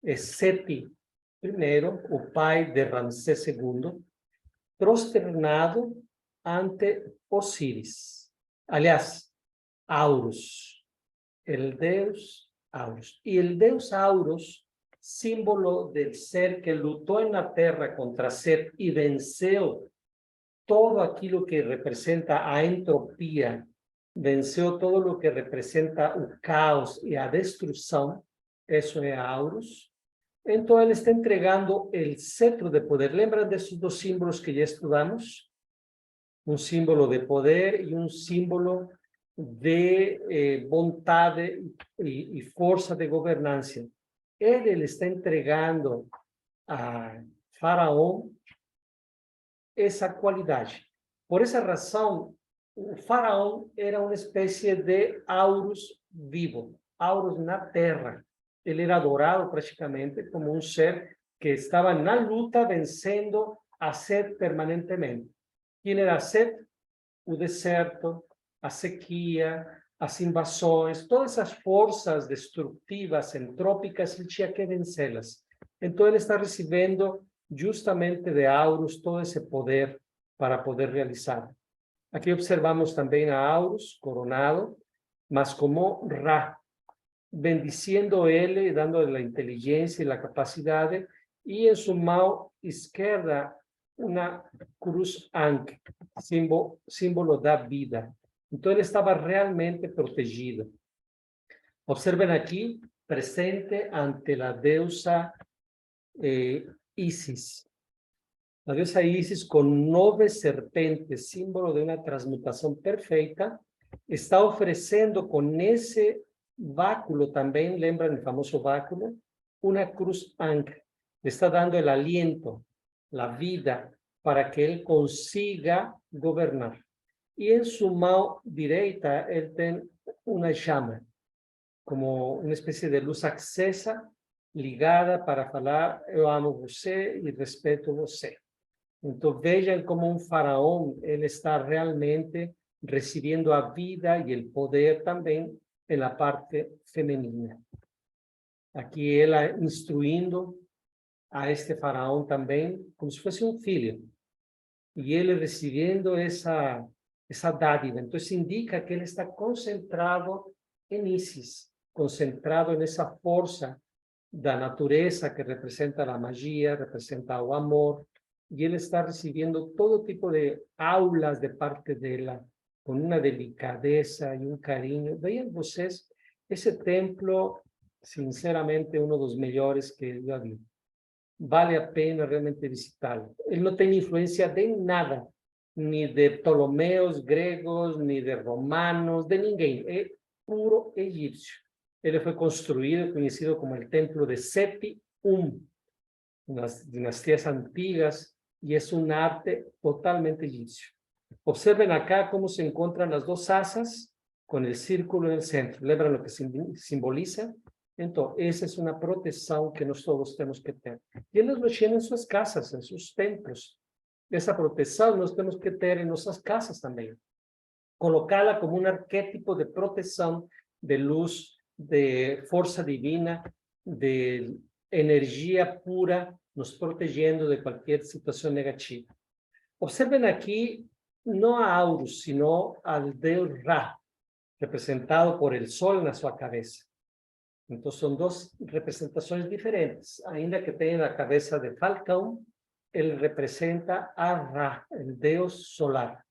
é Seti I, o pai de Ramsés II, prosternado ante Osíris. Aliás, Horus, el deus Horus. E el deus Horus, símbolo del ser que lutou na terra contra Set e venceu todo aquilo que representa a entropia, venceu todo o que representa o caos e a destruição, isso é Horus. Então, ele está entregando o cetro de poder. Lembram desses dois símbolos que já estudamos? Um símbolo de poder e um símbolo de vontade e força de governança. Ele está entregando a Faraó essa qualidade. Por essa razão, o Faraó era uma espécie de Horus vivo, Horus na terra. Ele era adorado praticamente como um ser que estava na luta, vencendo a Set permanentemente. Quem era Set? O deserto, a sequia, as invasões, todas as forças destrutivas, entrópicas, ele tinha que vencê-las. Então, ele está recebendo justamente de Horus todo esse poder para poder realizar. Aqui observamos também a Horus coronado, mas como Ra, bendiciendo ele, dando a inteligência e a capacidade, e em sua mão esquerda uma cruz Ankh, símbolo da vida. Então, ele estava realmente protegido. Observen aqui, presente ante a deusa Isis. A deusa Isis, com 9 serpentes, símbolo de uma transmutação perfeita, está oferecendo com esse báculo também, lembram o famoso báculo? Uma cruz Ankh. Le está dando o aliento, a vida, para que ele consiga governar. E em sua mão direita, ele tem uma chama, como uma espécie de luz acesa, ligada para falar, eu amo você e respeito você. Então, vejam como um faraó, ele está realmente recebendo a vida e o poder também na parte feminina. Aqui ela instruindo a este faraó também, como se fosse um filho. E ele recebendo essa dádiva. Então, isso indica que ele está concentrado em Isis, concentrado nessa força da natureza que representa a magia, representa o amor, e ele está recebendo todo tipo de aulas de parte dela, com uma delicadeza e um carinho. Vejam vocês, esse templo, sinceramente, é um dos melhores que eu já vi. Vale a pena realmente visitá-lo. Ele não tem influência de nada, nem de Ptolomeus gregos, nem de romanos, de ninguém. É puro egípcio. Ele foi construído, conhecido como o Templo de Seti I, nas dinastias antigas, e é um arte totalmente egípcio. Observen acá cómo se encuentran las dos asas con el círculo en el centro. ¿Lembran lo que simboliza? Entonces, esa es una protección que nós todos temos que ter. E eles lo tienen en sus casas, en sus templos. Esa protección nós temos que ter en nuestras casas también. Colocarla como un arquetipo de protección, de luz, de fuerza divina, de energía pura, nos protegiendo de cualquier situación negativa. Observen aquí, no a Horus, sino al Deus Ra, representado por el sol en su cabeza. Entonces son dos representaciones diferentes. Ainda que tenga la cabeza de falcón, él representa a Ra, el Deus solar,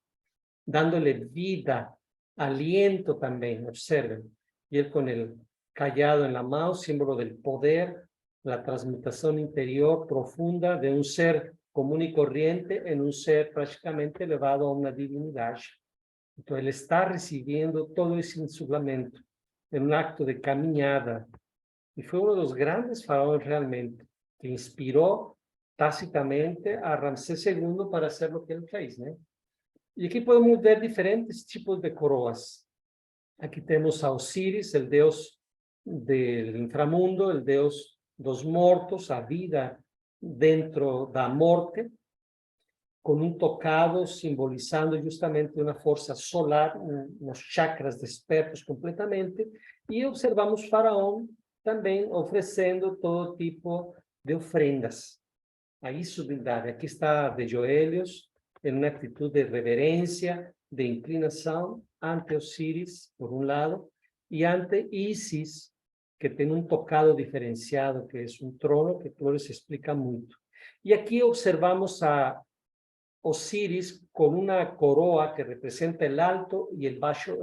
dándole vida, aliento también, observen. Y él con el callado en la mano, símbolo del poder, la transmutación interior profunda de un ser común y corriente en un ser prácticamente elevado a una divinidad. Entonces él está recibiendo todo ese insuflamento en un acto de caminada. Y fue uno de los grandes faraones realmente, que inspiró tácitamente a Ramsés II para hacer lo que él fez, ¿no? Y aquí podemos ver diferentes tipos de coroas. Aquí tenemos a Osiris, el dios del inframundo, el dios dos mortos, a vida dentro da morte, con un tocado simbolizando justamente una fuerza solar, unos chakras despertos completamente, y observamos Faraón también ofreciendo todo tipo de ofrendas. Ahí su humildad, aquí está de joelhos, en una actitud de reverencia, de inclinación ante Osiris, por un lado, y ante Isis, que tiene un tocado diferenciado, que es un trono, que Flores explica mucho. Y aquí observamos a Osiris con una coroa que representa el alto y el bajo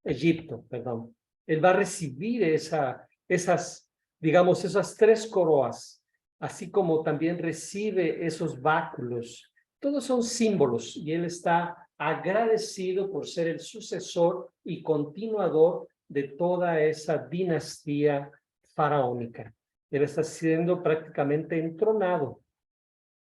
Egipto, perdón. Él va a recibir esas tres coroas, así como también recibe esos báculos. Todos son símbolos y él está agradecido por ser el sucesor y continuador de toda esa dinastía faraónica. Él está siendo prácticamente entronado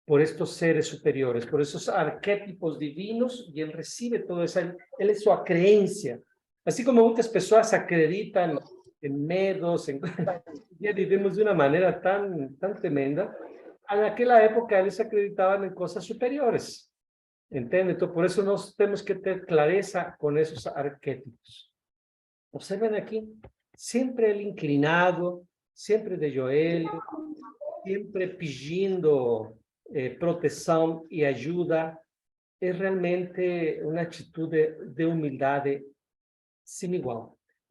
por estos seres superiores, por esos arquetipos divinos, y él recibe todo eso, él es su creencia. Así como muchas personas acreditan en medos, ya vivimos de una manera tan tremenda, en aquella época ellos acreditaban en cosas superiores, ¿entienden? Entonces, por eso nos tenemos que tener clareza con esos arquetipos. Observen aquí, siempre el inclinado, siempre de joelho, siempre pidiendo protección y ayuda, es realmente una actitud de humildad sin igual.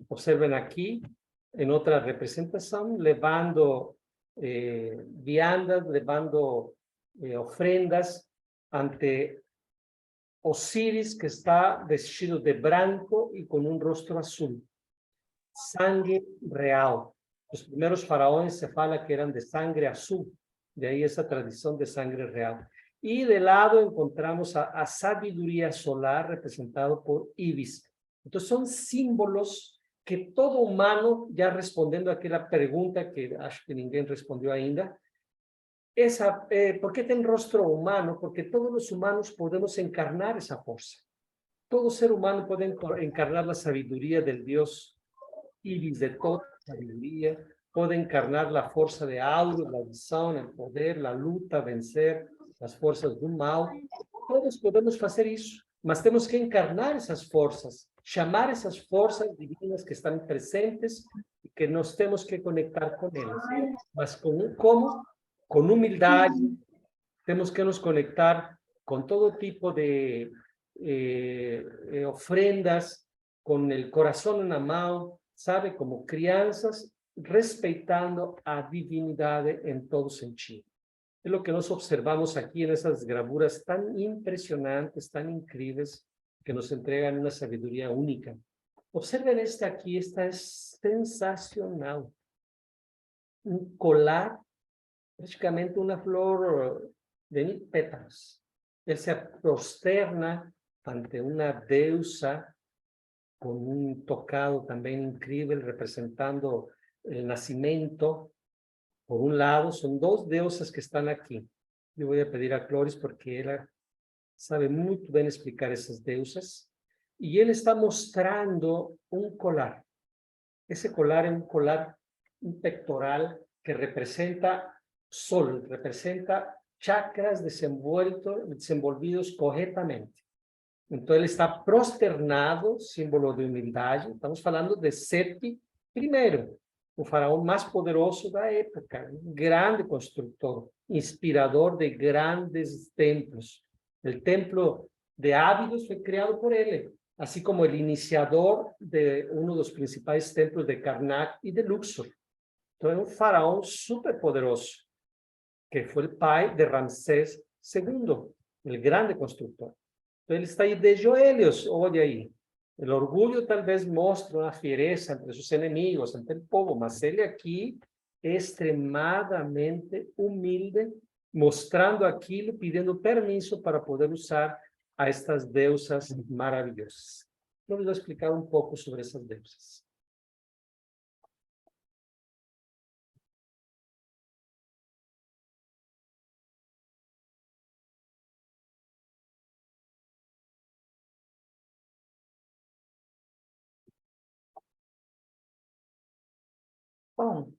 Observen aquí, en otra representación, levando viandas, levando ofrendas ante Osiris, que está vestido de blanco y con un rostro azul. Sangre real. Los primeros faraones se fala que eran de sangre azul, de ahí esa tradición de sangre real. Y de lado encontramos a sabiduría solar representado por Ibis. Entonces son símbolos que todo humano, ya respondiendo a aquella pregunta que acho que ninguém respondió ainda, ¿por qué tiene rostro humano? Porque todos los humanos podemos encarnar esa fuerza. Todo ser humano puede encarnar la sabiduría del Dios Ibis de toda sabiduría, puede encarnar la fuerza de algo, la visión, el poder, la lucha, vencer las fuerzas del mal. Todos podemos hacer eso, mas temos que encarnar esas fuerzas, llamar esas fuerzas divinas que están presentes y que nos tenemos que conectar con ellas. Mas ¿cómo? Con humildad, tenemos que nos conectar con todo tipo de ofrendas, con el corazón en la mano, sabe, como crianzas, respetando a divinidad en todo sentido. Es lo que nos observamos aquí en esas gravuras tan impresionantes, tan increíbles, que nos entregan una sabiduría única. Observen esta aquí, esta es sensacional. Un colar, prácticamente una flor de 1000 pétalos. Él se prosterna ante una deusa con un tocado también increíble representando el nacimiento. Por un lado, son dos diosas que están aquí. Yo voy a pedir a Cloris porque ella sabe muy bien explicar esas deusas, y él está mostrando un colar. Ese colar es un colar, un pectoral que representa sol, representa chakras desenvolvidos correctamente. Entonces él está prosternado, símbolo de humildad. Estamos hablando de Seti I, o faraón más poderoso de la época, un grande constructor, inspirador de grandes templos. El templo de Ábidos fue creado por él, así como el iniciador de uno de los principales templos de Karnak y de Luxor. Entonces, un faraón súper poderoso, que fue el pai de Ramsés II, el grande constructor. Entonces, ele está aí de joelhos, olha aí. O orgulho talvez mostra uma fiereza entre seus inimigos, entre o povo, mas ele aqui é extremadamente humilde, mostrando aquilo, pedindo permisso para poder usar a estas deusas maravilhosas. Eu vou explicar um pouco sobre essas deusas. Bom,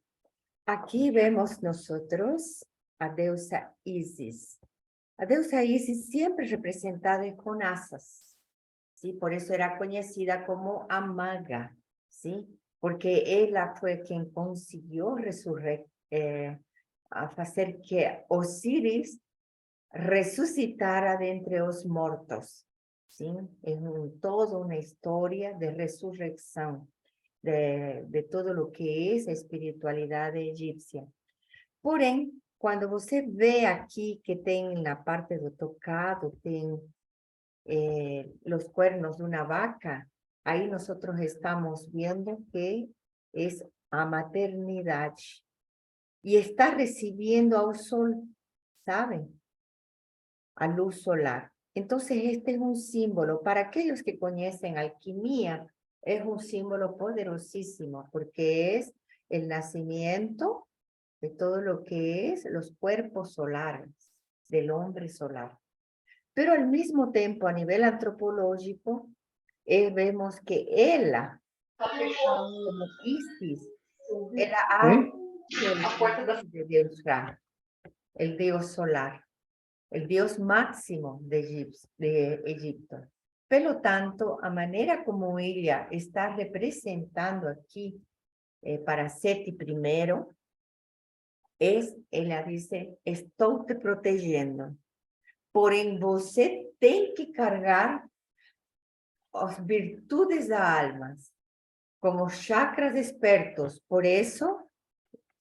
aquí vemos nosotros a deusa Isis. A deusa Isis siempre representada con asas, ¿sí? Por eso era conocida como a maga, ¿sí? Porque ella fue quien consiguió hacer que Osiris resucitara de entre los muertos, ¿sí? Es toda una historia de resurrección de todo lo que es espiritualidad egipcia. Porém, quando você vê aqui que tem na parte do tocado, tem los cuernos de una vaca, ahí nosotros estamos viendo que es a maternidad. Y está recibiendo al sol, ¿saben? A luz solar. Entonces, este es un símbolo, para aquellos que conocen alquimia, es un símbolo poderosísimo, porque es el nacimiento de todo lo que es los cuerpos solares del hombre solar. Pero al mismo tiempo, a nivel antropológico, vemos que ella, como Isis, ella ha de Dios Ra, el dios solar, el dios máximo de Egipto. Por lo tanto, a manera como ella está representando aquí para Seti I, ela dice, estou te protegendo, porém você tem que cargar as virtudes da alma, com os chakras despertos. Por isso,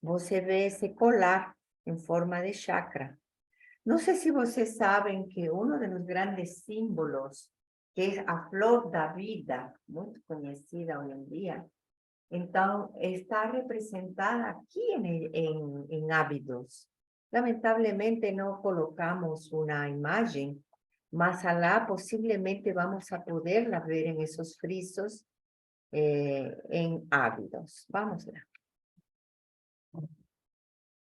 você vê esse colar em forma de chakra. Não sei se vocês sabem que um dos grandes símbolos, que é a flor da vida, muito conhecida hoje em dia, então está representada aqui em Ábidos. Lamentablemente não colocamos uma imagem, mas lá possivelmente vamos a poderla ver em esses frisos em Ábidos. Vamos lá.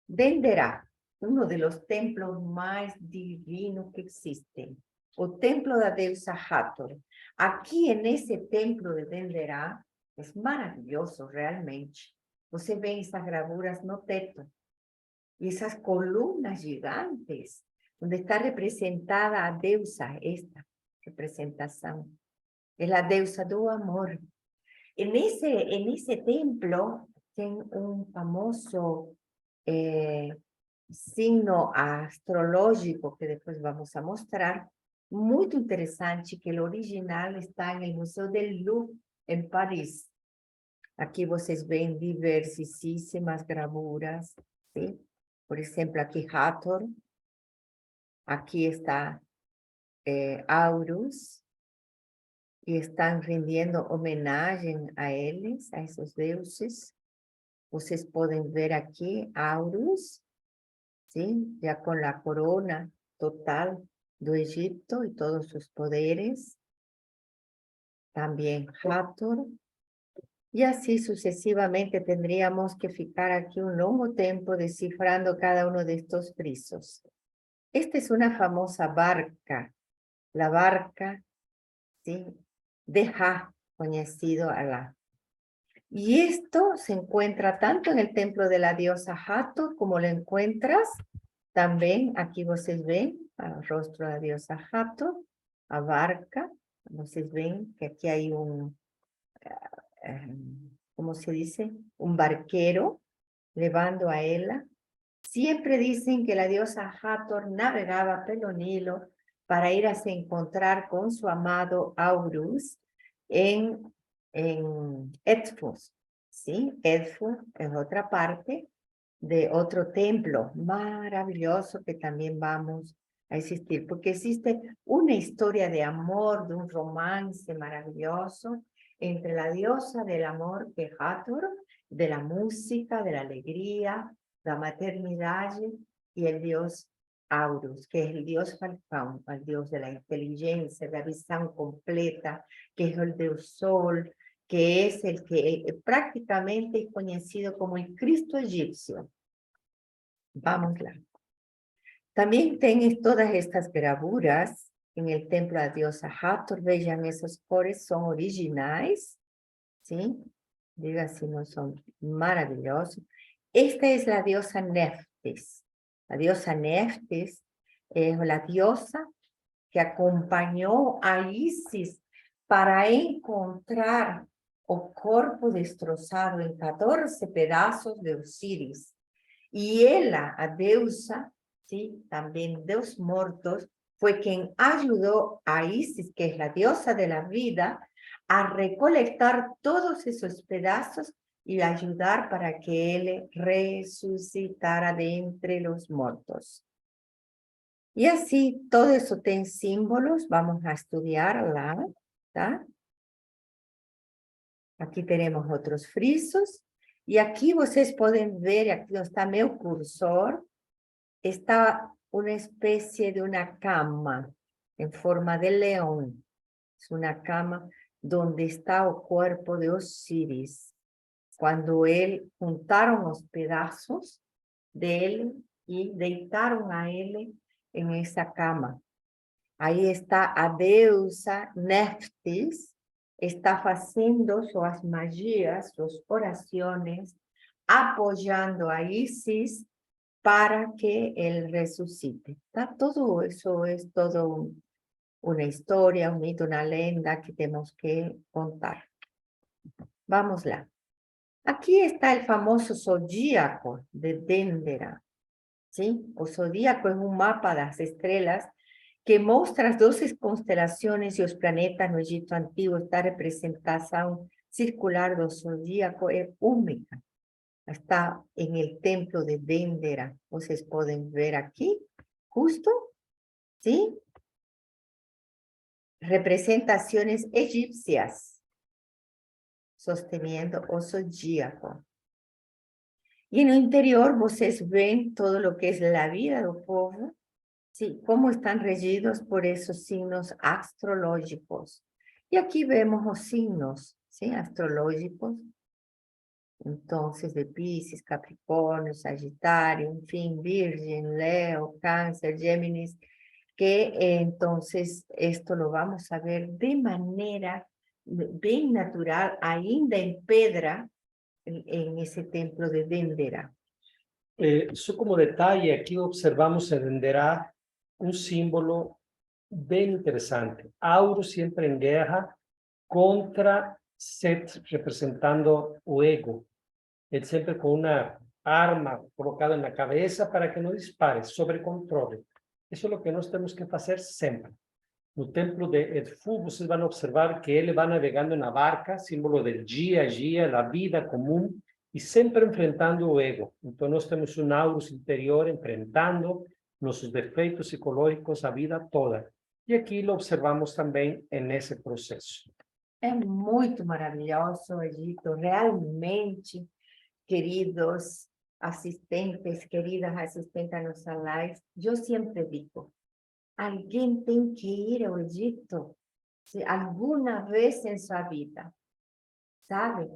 Denderá, uno de los templos más divinos que existen, o templo da deusa Hathor. Aquí en ese templo de Denderá, es maravilloso realmente. Você vê essas gravuras no teto, y esas columnas gigantes, donde está representada a deusa, esta representación. Es la deusa do amor. En ese templo, tiene un famoso signo astrológico que después vamos a mostrar, muy interesante, que el original está en el Museo del Louvre en París. Aquí vocês ven diversísimas gravuras, ¿sí? Por ejemplo, aquí Hathor, aquí está Aurus, y están rindiendo homenaje a ellos, a esos deuses. Vocês pueden ver aquí Aurus, ¿sí? Ya con la corona total de Egipto y todos sus poderes. También Hathor. Y así sucesivamente tendríamos que ficar aquí un largo tiempo descifrando cada uno de estos frisos. Esta es una famosa barca la barca, ¿sí? De Ja, conocido Alá. Y esto se encuentra tanto en el templo de la diosa Hathor, como lo encuentras también, aquí ustedes ven, al rostro de la diosa Hathor, abarca, ustedes ven que aquí hay un, ¿cómo se dice? Un barquero llevando a ella. Siempre dicen que la diosa Hathor navegaba por el Nilo para ir a se encontrar con su amado Aurus en Edfu, ¿sí? Edfu es otra parte de otro templo maravilloso que también vamos a existir, porque existe una historia de amor, de un romance maravilloso entre la diosa del amor que es Hathor, de la música, de la alegría, la maternidad y el dios Aurus, que es el dios Falcón, el dios de la inteligencia, de la visión completa, que es el dios Sol, que es el que prácticamente es conocido como el Cristo egipcio. Vamos lá. También tienes todas estas gravuras en el templo de la diosa Hathor. Vean, esos cores son originales, ¿sí? Diga si no son maravillosos. Esta es la diosa Neftis. La diosa Neftis es la diosa que acompañó a Isis para encontrar el cuerpo destrozado en 14 pedazos de Osiris. Y ella, a deusa, ¿sí? También de los muertos, fue quien ayudó a Isis, que es la diosa de la vida, a recolectar todos esos pedazos y ayudar para que él resucitara de entre los muertos. Y así, todo eso tiene símbolos, vamos a estudiarla, ¿tá? Aquí tenemos otros frisos, y aquí ustedes pueden ver, aquí donde está mi cursor, está una especie de una cama en forma de león. Es una cama donde está el cuerpo de Osiris. Cuando él juntaron los pedazos de él y deitaron a él en esa cama. Ahí está a deusa Neftis, está haciendo sus magias, sus oraciones, apoyando a Isis para que él resucite. ¿Tá? Todo eso es todo una historia, un mito, una leyenda que tenemos que contar. Vamos lá. Aquí está el famoso zodíaco de Dendera, ¿sí? O zodíaco es un mapa de las estrellas que muestra las 12 constelaciones y los planetas no Egipto antiguo. Está representación circular del zodíaco es única. Está en el templo de Dendera. Ustedes pueden ver aquí, justo, ¿sí? Representaciones egipcias sosteniendo el zodíaco. Y en el interior, ustedes ven todo lo que es la vida del pueblo, ¿sí? Cómo están regidos por esos signos astrológicos. Y aquí vemos los signos, ¿sí? Astrológicos. Entonces, de Piscis, Capricornio, Sagitario, en fin, Virgen, Leo, Cáncer, Géminis, que entonces esto lo vamos a ver de manera bien natural, ainda en pedra, en ese templo de Dendera. Só como detalle, aquí observamos en Dendera un símbolo bien interesante. Aurus siempre en guerra contra Set, representando o ego. Él siempre con una arma colocada en la cabeza para que no dispare, sobre controle. Eso es lo que nós temos que hacer siempre. No templo de Edfu, vocês van a observar que ele va navegando en la barca, símbolo del día a día, la vida común, y siempre enfrentando o ego. Entonces nós temos un Aurus interior enfrentando nuestros defeitos psicológicos a vida toda. Y aquí lo observamos también en ese proceso. É muito maravilhoso, Egito, realmente, queridos asistentes, queridas asistentes a nossa live. Eu sempre digo, alguém tem que ir ao Egito, alguma vez em sua vida, sabe?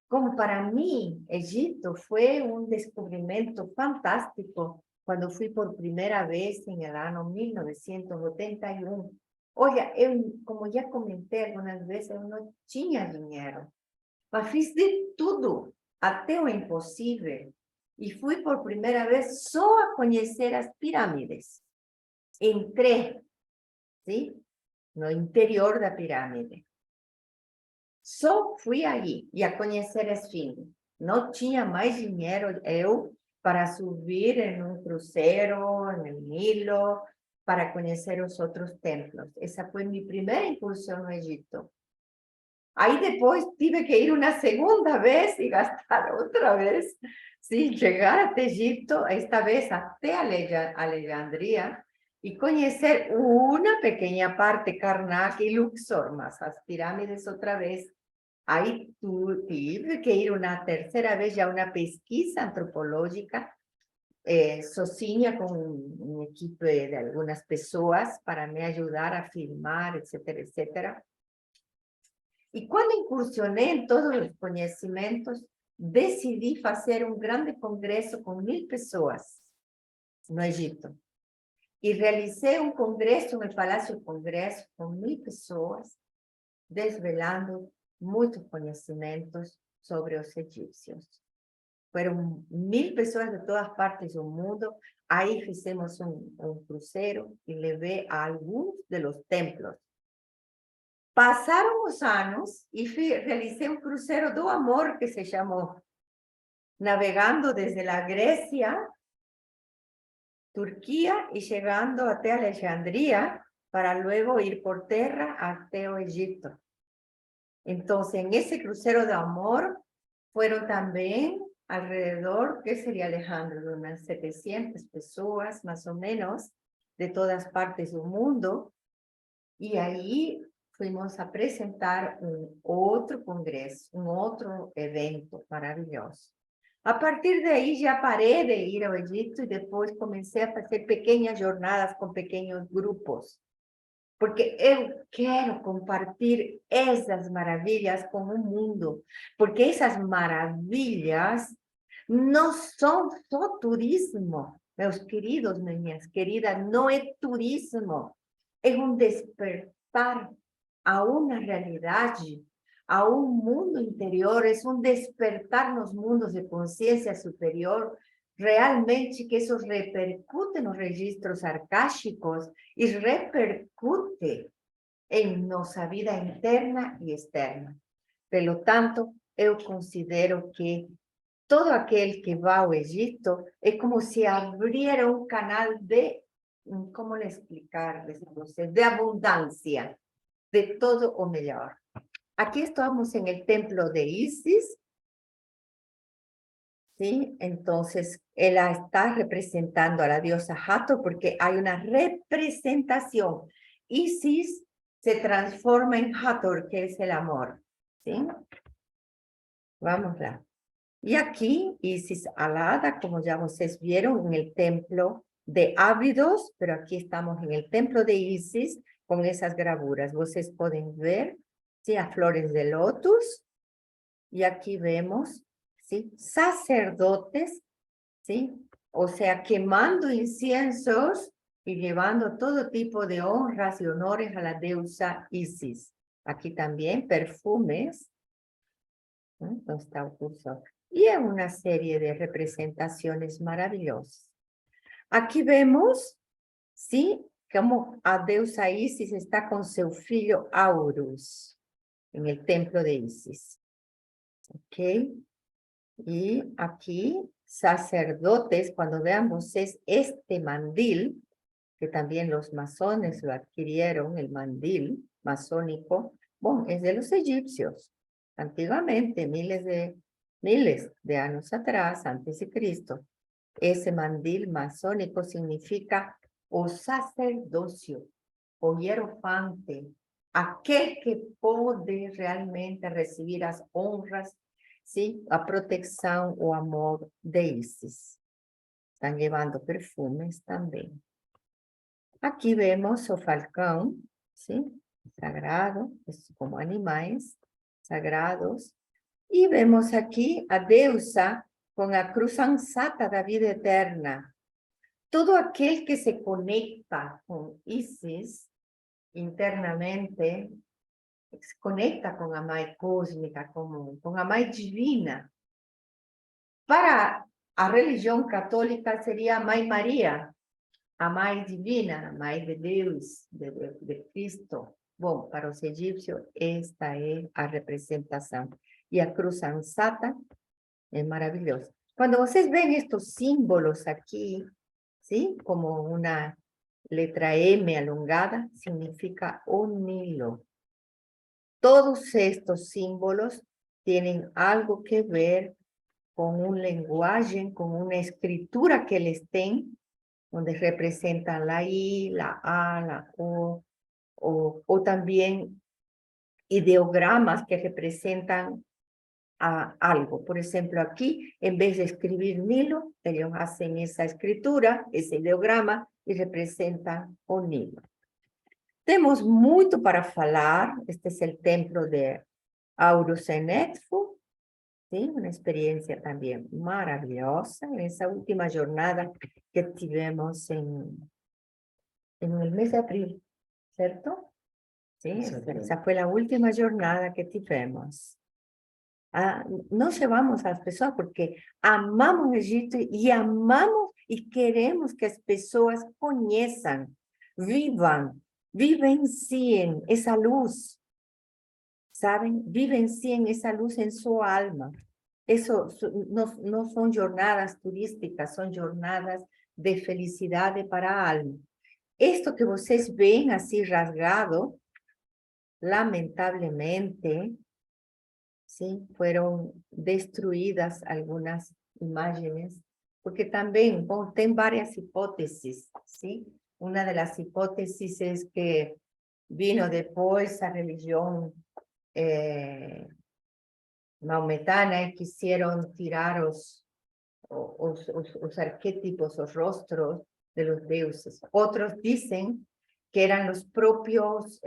Como para mim, Egito foi um descobrimento fantástico quando fui por primeira vez em el ano 1981. Olha, eu, como já comentei algumas vezes, eu não tinha dinheiro. Mas fiz de tudo, até o impossível. E fui por primeira vez só a conhecer as pirâmides. Entrei, sim, no interior da pirâmide. Só fui aí e a conhecer a esfinge. Não tinha mais dinheiro eu para subir em um cruzeiro, no Nilo, para conhecer os outros templos. Essa foi minha primeira incursão no Egito. Aí depois tive que ir uma segunda vez e gastar outra vez, sim, chegar até Egito, esta vez até Alejandría, e conhecer uma pequena parte, Karnak e Luxor, mas as pirâmides outra vez. Aí tive que ir uma terceira vez já uma pesquisa antropológica, sozinha com uma equipe de algumas pessoas para me ajudar a filmar, etc., etc. E quando incursionei em todos os conhecimentos, decidi fazer um grande congresso com 1000 pessoas no Egito. E realizei um congresso no Palácio Congresso com 1000 pessoas, desvelando muitos conhecimentos sobre os egípcios. Foram 1000 pessoas de todas partes do mundo. Aí fizemos um cruzeiro e levei a alguns dos templos. Passaram os anos e realicei um cruzeiro do amor que se chamou, navegando desde a Grécia, Turquia e chegando até Alejandría para luego ir por terra até o Egipto. Então, en ese crucero de amor fueron también alrededor, ¿qué sería, Alejandro? De unas 700 pessoas, más o menos, de todas partes do mundo. E aí fuimos apresentar outro congresso, outro evento maravilhoso. A partir daí já parei de ir ao Egito e depois comecei a fazer pequenas jornadas com pequenos grupos, porque eu quero compartilhar essas maravilhas com o mundo, porque essas maravilhas não são só turismo, meus queridos, minhas queridas, não é turismo, é um despertar a uma realidade, a um mundo interior, é um despertar nos mundos de consciência superior, realmente que isso repercute nos registros arcáicos e repercute em nossa vida interna e externa. Pelo tanto, eu considero que todo aquele que vai ao Egito é como se abriera um canal de, como lhe explicar, de abundância, de todo o melhor. Aqui estamos en el templo de Isis, ¿sí? Entonces, ella está representando a la diosa Hathor porque hay una representación. Isis se transforma en Hathor, que es el amor, ¿sí? Vamos lá. Y aquí, Isis alada, como ya ustedes vieron, en el templo de Ábidos, pero aquí estamos en el templo de Isis con esas gravuras. Ustedes pueden ver, ¿sí? A flores de lotus. Y aquí vemos, ¿sí? Sacerdotes, ¿sí? O sea, quemando inciensos y llevando todo tipo de honras y honores a la diosa Isis. Aquí también perfumes. ¿No? Está el curso. Y es una serie de representaciones maravillosas. Aquí vemos, ¿sí? Como a deusa Isis está con su filho Aurus en el templo de Isis. Ok, y aquí sacerdotes, cuando vean ustedes este mandil, que también los masones lo adquirieron, el mandil masónico, bueno, es de los egipcios, antiguamente, miles de años atrás, antes de Cristo. Ese mandil masónico significa o sacerdocio, o hierofante, aquel que pode realmente recibir as honras, ¿sí? A protección o amor de Isis. Están llevando perfumes también. Aquí vemos o falcón, ¿sí? Sagrado, es como animales sagrados. Y vemos aquí a deusa con a cruz ansata da vida eterna. Todo aquel que se conecta con Isis, internamente, se conecta com a Mãe Cósmica, com a Mãe Divina. Para a religião católica seria a Mãe Maria, a Mãe Divina, a Mãe de Deus, de Cristo. Bom, para os egípcios, esta é a representação. E a cruz ansata é maravilhosa. Quando vocês veem estes símbolos aqui, ¿sí? Como uma letra M alongada, significa un Nilo. Todos estos símbolos tienen algo que ver con un lenguaje, con una escritura que les den, donde representan la I, la A, la o también ideogramas que representan a algo. Por ejemplo, aquí, en vez de escribir Nilo, ellos hacen esa escritura, ese ideograma, y representan un Nilo. Temos muito para falar. Este é o templo de Aurus en Edfu, ¿sí? Uma experiência também maravilhosa, nessa última jornada que tivemos em el mês de abril, certo? Sí, esa fue la última jornada que tivemos. Nós llevamos a las pessoas porque amamos Egipto y amamos y queremos que as pessoas conheçam, vivencien esa luz, ¿saben? Vivencien esa luz en su alma. Eso no son jornadas turísticas, son jornadas de felicidad para a alma. Esto que vocês ven así rasgado, lamentablemente, ¿sí? Fueron destruidas algunas imágenes, porque también tem varias hipótesis, ¿sí? Una de las hipótesis es que vino después a religión maometana y quisieron tirar os arquetipos, os rostros de los dioses. Otros dicen que eran los propios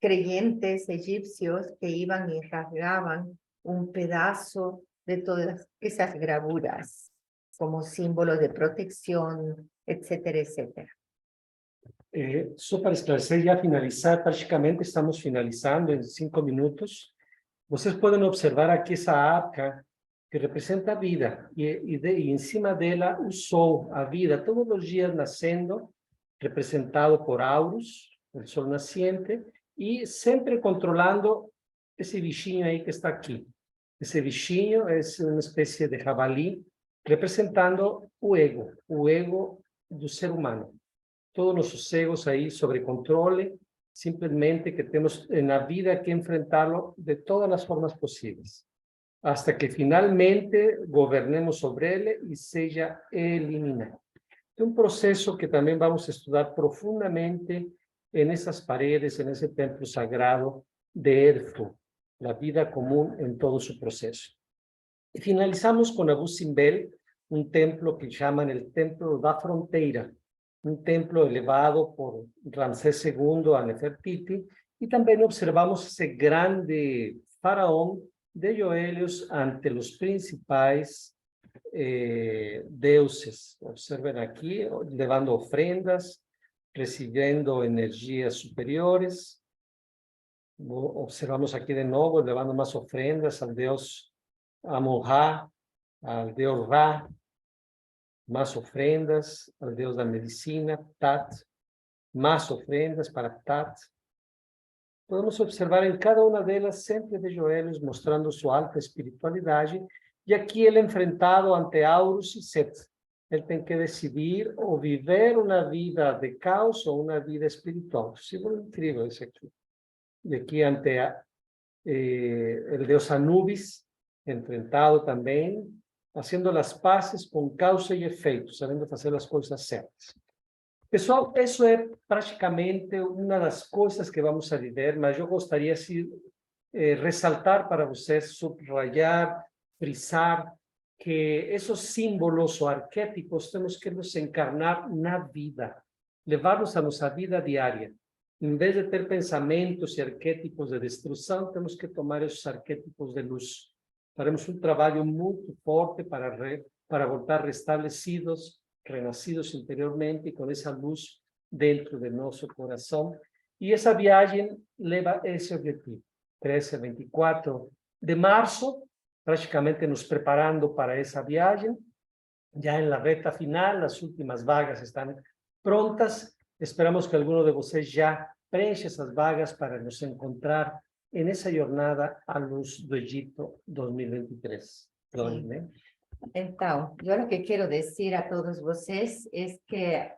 creyentes egipcios que iban y rasgaban un pedazo de todas esas gravuras como símbolo de protección, etcétera, etcétera. Só para esclarecer, já finalizar, praticamente estamos finalizando em 5 minutos. Vocês podem observar aqui essa arca que representa a vida e em cima dela o sol, a vida, todos os dias nascendo, representado por Aurus, o sol nasciente, e sempre controlando esse bichinho aí que está aqui. Esse bichinho é uma espécie de javali, representando o ego do ser humano. Todos nossos egos aí sobre controle, simplesmente que temos na vida que enfrentá-lo de todas as formas possíveis, hasta que finalmente governemos sobre ele e seja eliminado. É um processo que também vamos estudar profundamente nessas paredes, nesse templo sagrado de Edfu, a vida comum em todo o seu processo. E finalizamos com Abu Simbel, um templo que chamam o Templo da Fronteira, un templo elevado por Ramsés II a Nefertiti, y también observamos ese grande faraón de Joelios ante los principales deuses. Observen aquí, levando ofrendas, recibiendo energías superiores. Observamos aquí de nuevo, levando más ofrendas al dios Amon-Ra, al dios Ra, más ofrendas al Dios de la medicina, Tat, más ofrendas para Tat. Podemos observar en cada una de ellas sempre de Joelios mostrando su alta espiritualidad, y aquí él enfrentado ante Aurus y Set. Él tiene que decidir o vivir una vida de caos o una vida espiritual. Sí, muy increíble es aquí. Y aquí ante el Dios Anubis, enfrentado también, haciendo las paces con causa y efecto, sabiendo hacer las cosas certas. Pessoal, isso é praticamente uma das coisas que vamos a viver, mas eu gostaria de ressaltar para vocês, subrayar, frisar, que esses símbolos ou arquétipos temos que nos encarnar na vida, levar-los a nossa vida diária. Em vez de ter pensamentos e arquétipos de destruição, temos que tomar esses arquétipos de luz. Faremos um trabalho muito forte para voltar restabelecidos, renascidos interiormente, com essa luz dentro de nosso coração, Y esa viagem leva esse objetivo. 13 a 24 de março, praticamente nos preparando para essa viagem. Ya en la recta final, las últimas vagas están prontas. Esperamos que alguno de vocês já preencha essas vagas para nos encontrar en esa jornada a luz do Egito 2023. Glória, né? Então, eu o que quero dizer a todos vocês é que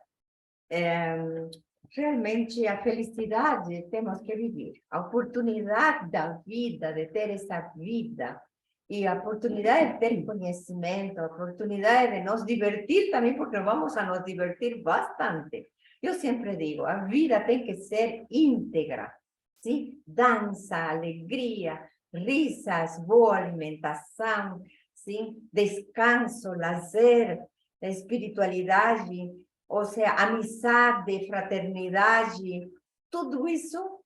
realmente a felicidade temos que viver. A oportunidade da vida, de ter essa vida, e a oportunidade de ter conhecimento, a oportunidade de nos divertir também, porque vamos a nos divertir bastante. Eu sempre digo, a vida tem que ser íntegra, sim? Dança, alegria, risas, boa alimentação, sim? Descanso, lazer, espiritualidade, ou seja, amizade, fraternidade, tudo isso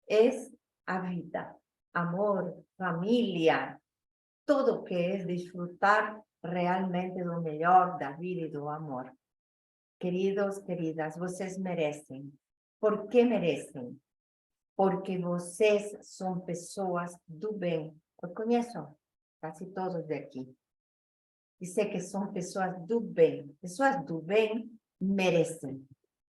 é a vida. Amor, família, tudo que é desfrutar realmente do melhor da vida e do amor. Queridos, queridas, vocês merecem. Por que merecem? Porque vocês são pessoas do bem. Eu conheço quase todos daqui. E sei que são pessoas do bem. Pessoas do bem merecem.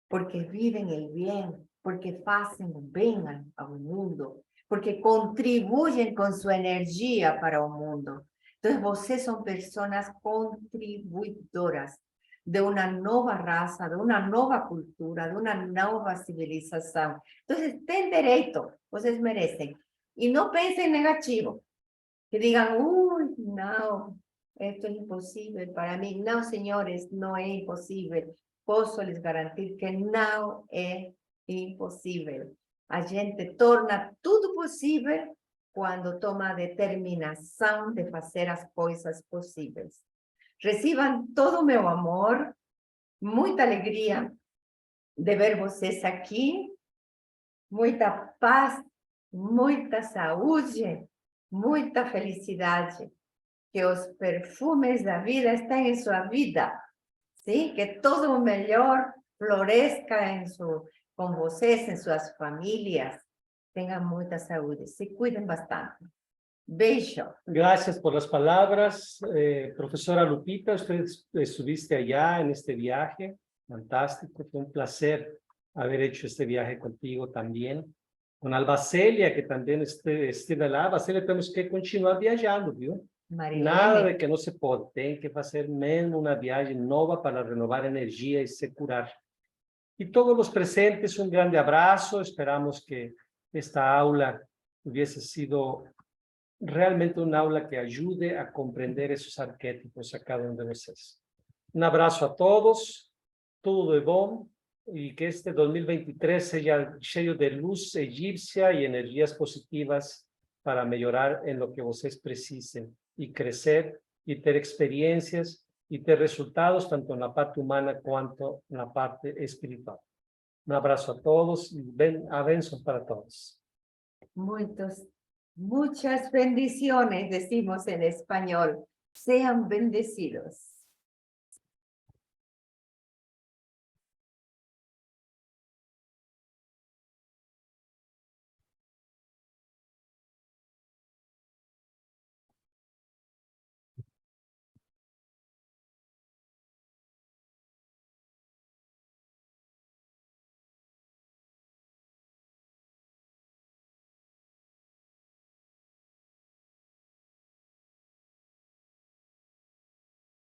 Porque vivem o bem, porque fazem o bem ao mundo, porque contribuem com sua energia para o mundo. Então, vocês são pessoas contribuidoras de uma nova raça, de uma nova cultura, de uma nova civilização. Então, têm direito, vocês merecem. E não pensem negativo, que digam, não, isto é impossível para mim. Não, senhores, não é impossível. Posso lhes garantir que não é impossível. A gente torna tudo possível quando toma a determinação de fazer as coisas possíveis. Recebam todo o meu amor, muita alegria de ver vocês aqui, muita paz, muita saúde, muita felicidade. Que os perfumes da vida estejam em sua vida, sim? Que todo o melhor floresca com vocês, em suas famílias. Tenham muita saúde, se cuidem bastante. Beijo. Gracias por las palabras. Profesora Lupita, usted estuviste allá en este viaje. Fantástico, fue un placer haber hecho este viaje contigo también. Con Albacelia, que también estive lá. Albacelia, temos que continuar viajando, viu? Marilene. Nada de que não se pode, tem que fazer mesmo uma viagem nova para renovar energia e se curar. E todos os presentes, um grande abraço. Esperamos que esta aula hubiese sido realmente uma aula que ajude a compreender esses arquétipos a cada um de vocês. Um abraço a todos, tudo de bom, e que este 2023 seja cheio de luz egípcia e energias positivas para melhorar em lo que vocês precisem e crescer e ter experiências e ter resultados tanto na parte humana quanto na parte espiritual. Um abraço a todos e a bênção para todos. Muchas bendiciones, decimos en español. Sean bendecidos.